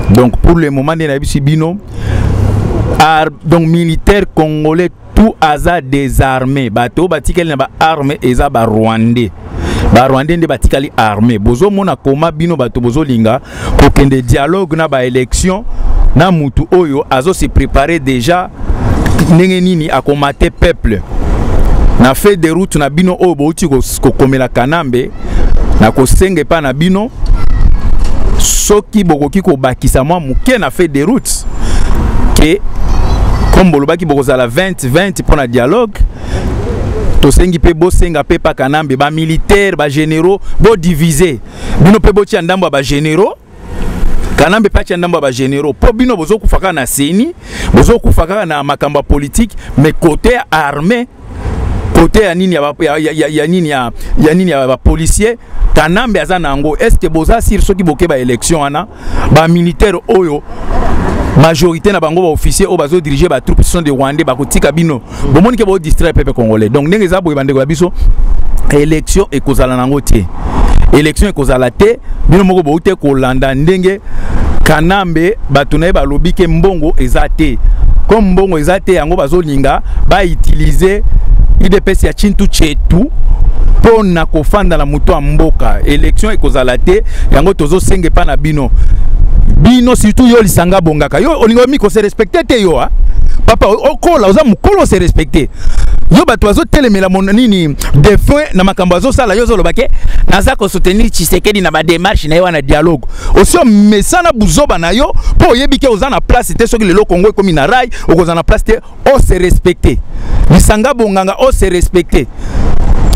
Donc pour le moment na biso bino donc militaire congolais tout aza désarmé bato batikeli na ba armes eza ba rwandais. Ba rwandais nde batikali armée bozo mona koma bino bato bozo linga ko kende dialogue na ba élection na mutu oyo azo se préparer déjà ndenge nini a combattre peuple na fait de route na bino oyo bouti ko komela Kanambe na ko senge pa na bino soki bokoki ko bakisa mwa muke na fait de route que comme bolobaki bokozala 20-20 pour na dialogue tosengi pe bosenga pe pa Kanambe ba militaire ba généraux bo diviser bino pe botia ndambo ba généraux Kanambe pa tia ndambo ba généraux po bino bozo kufaka na seni bozo kufaka na makamba politique mais côté armée côté ya nini ya nini ya ba policier Kanambe aza nango est-ce que boza sir soki boke ba élection ana ba militaire oyo majorité na bango ba officier o bazo diriger ba troupes sont de Rwandais ba kotika bino bomoni ke bo distraire peuple congolais donc ndenge za boye bandeko biso élection e kozala nango tie élection e kozala te bino moko bo ute ko landa ndenge Kanambe batunaye ba lobi ke mbongo ezate comme mbongo ezate yango bazo linga ba utiliser IDPS ya Chintu Chetu pona kofanda na muto ya mboka élection e kozala te yango tozo senge pa na bino bino surtout yo lisanga bongaka yo olingo miko se respecter te yo papa okola oza mukolo se respecter yo bato bazo telemela nini défunt na makambo bazo sala yo zolobake naza ko soutenir Tshisekedi na ba démarche na yo na dialogue aussi mesana buzoba na yo po yebike oza na place te soki lelo Congo ekomi na rail okoza na place te o se respecter lisanga bonganga o se respecter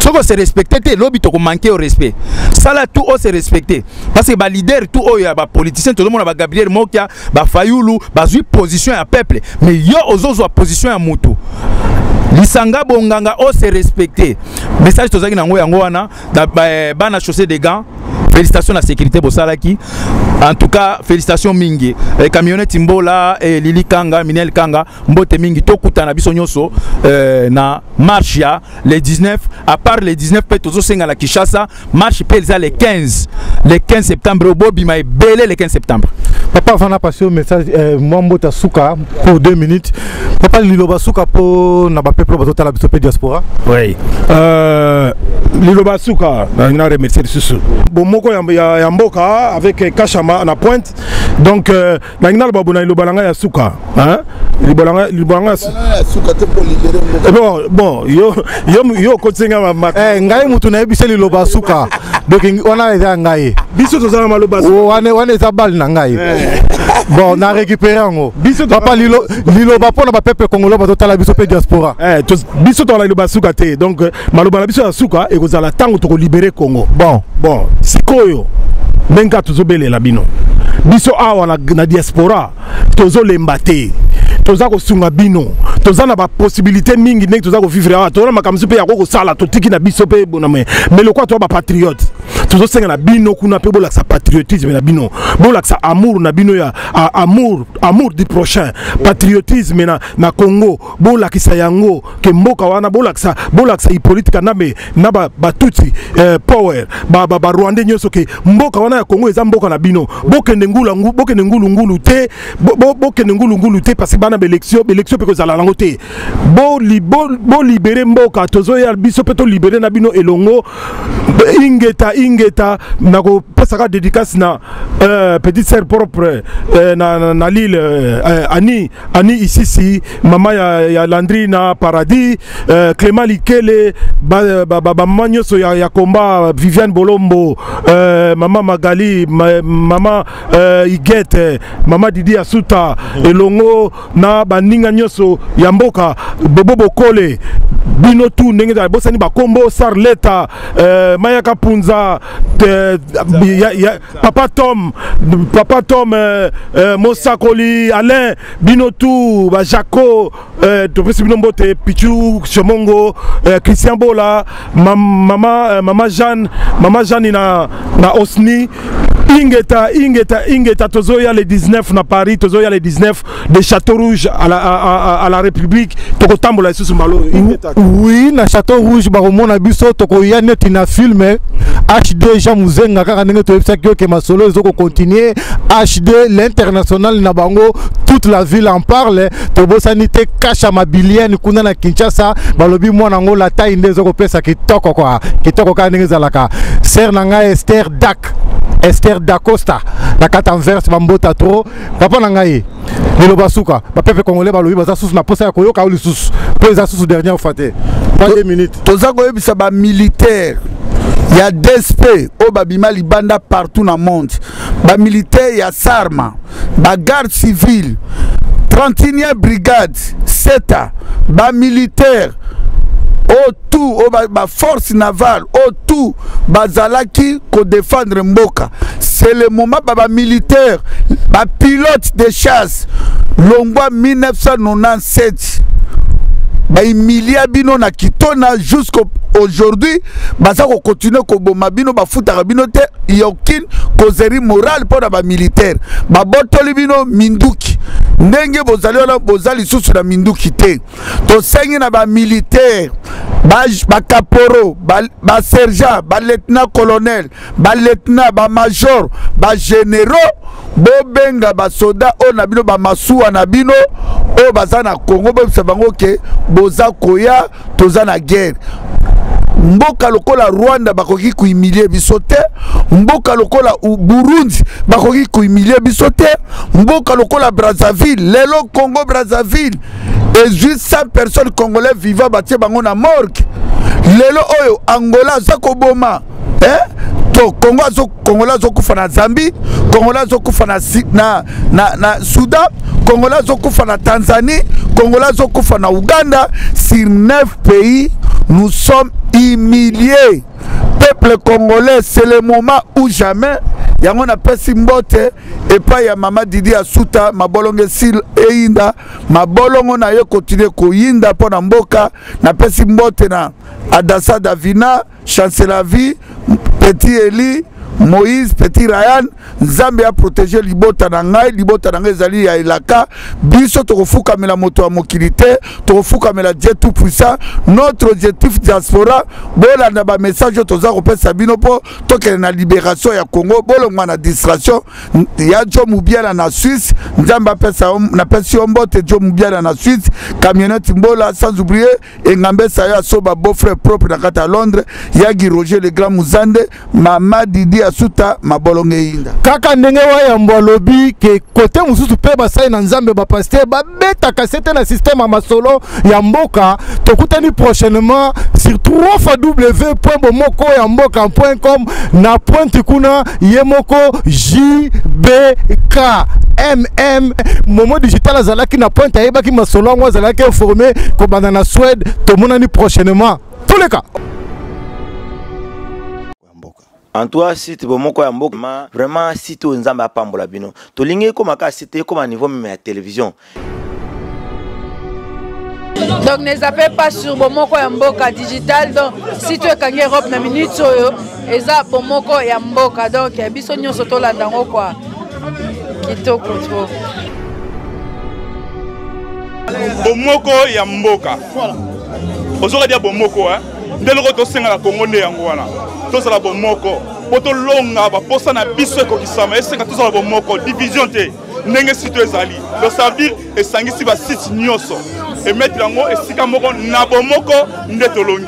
soko se respecter te lobi to ko manquer au respect sala tout o se respecter parce que ba leader tout o ya ba politicien tout le monde ba Gabriel Mokia ba Fayulu ba zui position ya peuple mais yo ozozo position ya mutu lisanga bonganga o se respecter message tozaki nango yango wana bana chaussée des gants. Félicitations à la sécurité Bossalaki. En tout cas, félicitations mingi. Camionnette Mbola et Lili Kanga, Minel Kanga, Mbote mingi tokuta na biso nyonso na marche ya les 19 à part les 19 pe tozo senga la Kinshasa, marche pe les 15 septembre Bobi ma belé le 15 septembre. Papa avant de passer au message Mwambota Souka pour 2 minutes. Papa Liloba Souka pour na ba peuple bato la biso pe diaspora. Oui. Liloba Souka na remercier susu. Bomoko ya mboka avec Kachama na pointe. Donc na ngina ba bona Liloba langa ya Souka, hein? Liloba Souka te pour libérer. Bon, yo kotenga ma ngai mutu na ebise Liloba Souka. Donc on a les ngai. Biso tozana maloba. On est à balle na ngai. Bon, on a récupéré en papa Liloba pour na peuple congolais bato la biso pe diaspora. Biso to la Liloba Souka te. Donc maloba na biso ya Souka e kozala tango to libérer Congo. Bon, sikoyo menga tozobele la bino. Biso awa na diaspora tozo lembate. Toza ko sunga bino. Toza na ba possibilité mingi nek toza ko vivre awa. Toza makamzi pe ya ko sala to tiki na biso pe boname. Mais le quoi to ba patriote. Tozo senga na bino kuna pe bolak sa patriotisme na bino. Bolak sa amour na bino ya amour du prochain. Patriotisme na Congo. Bolak sa yango ke mboka wana bolak sa Hippolyte Kanambe na ba tutsi power ba Rwandais nyoso ke mboka wana ya Congo eza mboka na bino. Bokende ngulu te bokende ngulu te parce que bana élection pe ko zala lango te. Bo libérer mboka tozo ya biso pe to libérer na bino elongo ingeta na ko pasaka dédicace na petite sœur propre na l'île Ani ici mama ya Landry na Paradis Clément Likele ba manyoso ya combat Viviane Bolombo mama Magali mama Igete mama Didi Asuta elongo na baninga nyoso ya mboka Bobo Bokole bino tu ndenge da bosani ba kombo Sarleta Mayaka Punza Papa Tom Mosakoli Alain bino tu ba Jaco to pesi bino mbote Pichu Chemongo Christian Bola mama Jeanne na Osni ingeta tozoya le 19 na Paris, tozoya le 19 de Château Rouge à la République, tokotambola sous malo. Oui, na Château Rouge baromona biso tokoya neti na film HD Jean Muzenga kaka ndenge toyebisa ke masolo ezoko continuer HD l'international na bango, toute la ville en parle. Tobosani te kasha mabilienne kuna na Kinshasa balobi mwana ngo la taille ndezoko pesa kitoko kwa kitoko ka ndenge zalaka. Ser nanga Esther Dacosta na kata Anvers bambota trop papa na ngai lelo basuka ba pepe congolais balobi baza susu na posa ya koyoka oli susu po eza susu dernière fois te 2 minutes toza koyebisa ba militaire ya DSP o babima libanda partout na monde ba militaire ya Sarma ba garde civile 31e brigade SETA ba militaire tout ba force navale tout bazalaki ko défendre mboka. C'est le moment ba militaire ba pilote de chasse longwa 1997 ba humilia bino na kitona jusqu'au aujourd'hui baza ko continuer ko boma bino ba futaka bino te yokin causerie morale pour ba militaire ba botoli bino minduki ndenge bozali ona bozali susu na minduki te to sengi na ba militaire ba caporo ba sergent ba lieutenant colonel ba lieutenant ba major ba généraux bo benga ba soda o na bino ba masuwa na bino o baza na Congo bo bango ke boza koya toza na guerre. Mboka lokola Rwanda bakoki kuimilie biso te, mboka lokola Burundi bakoki kuimilie biso te, mboka lokola Brazzaville, lelo Congo Brazzaville, et 800 personnes congolais vivant batie bango na morgue. Lelo oyo Angola zako boma, to Congola zo kufa na Zambie, Congola zo kufa na Soudan, Congola zo kufa na Tanzanie, Congola zo kufa na Uganda. Sur 9 pays nous sommes humiliés. Peuple congolais, c'est le moment ou jamais. Yango na pesi mbote et pas ya mama Didi Asuta mabolonge sil einda mabolongo na yo continue ko yinda pona mboka na pesi mbote na Adassa Davina, Chancelavi, Petit Eli, Moïse, Petit Ryan, Nzambe a protégé libota na ngai zali ya elaka, biso tokofuka mela moto ya mokilité, tokofuka mela Dieu tout puissant, notre objectif diaspora, bola na ba message toza kopesa bino po tokele na libération ya Congo, bolongwa na distraction, ya Jo Mubiala na Suisse, Nzambe apesa na pesi ombote Jo Mubiala na Suisse, camionnette mbola sans oublier Engambe Saya soba beau-frère propre na kata Londres, Yagi Roger le grand Muzande, Mama Didi Asuta mabolonge inda kaka ndenge wa ya mbolobi ke kote mususu pe basai na Nzambe ba pasteur ba beta kasete na système masolo ya mboka tokutani prochainement sur www.bomoko-ya-mboka.com na pointe kuna yemoko JBK Momo digital azalaki na pointe ayebaki masolo ngo azalaki informé ko banda na Suède tomonani prochainement tous les cas. En toi, si tu veux vraiment si tu es un pambola bino, tu lingue comme à cité comme à niveau même à télévision. Donc ne zappez pas sur Bomoko Yamboka digital. Donc si tu es kangé Europe na minute soyo, eza Bomoko Yamboka. Donc biso nyonso to la dango quoi. Kitoko trop. Bomoko Yamboka. Aujourd'hui dia Bomoko hein. Dès le retour senga la Congo ne yangwana. Tous la Bomoko. Poto longa ba posa na biso ko kisama. Est-ce que tous la Bomoko division te. Ndenge si tu ezali. Donc ça veut dire et sangisi ba site nyoso. Et mettre yango et sika moko na Bomoko ndetolongi.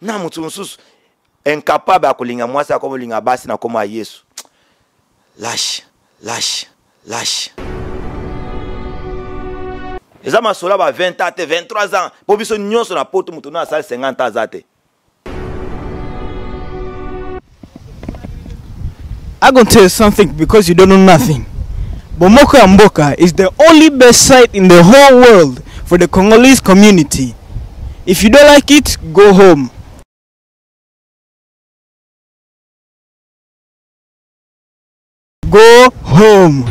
Na mutu mususu incapable à kolinga mwasi comme linga basi na koma Yesu. Lâche. Eza masola ba 20 ans, 23 ans. Po biso nyonso na poto mutu na sala 50 ans zate. I'm going to tell you something because you don't know nothing. Bomoko Yamboka is the only best site in the whole world for the Congolese community. If you don't like it, go home. Go home.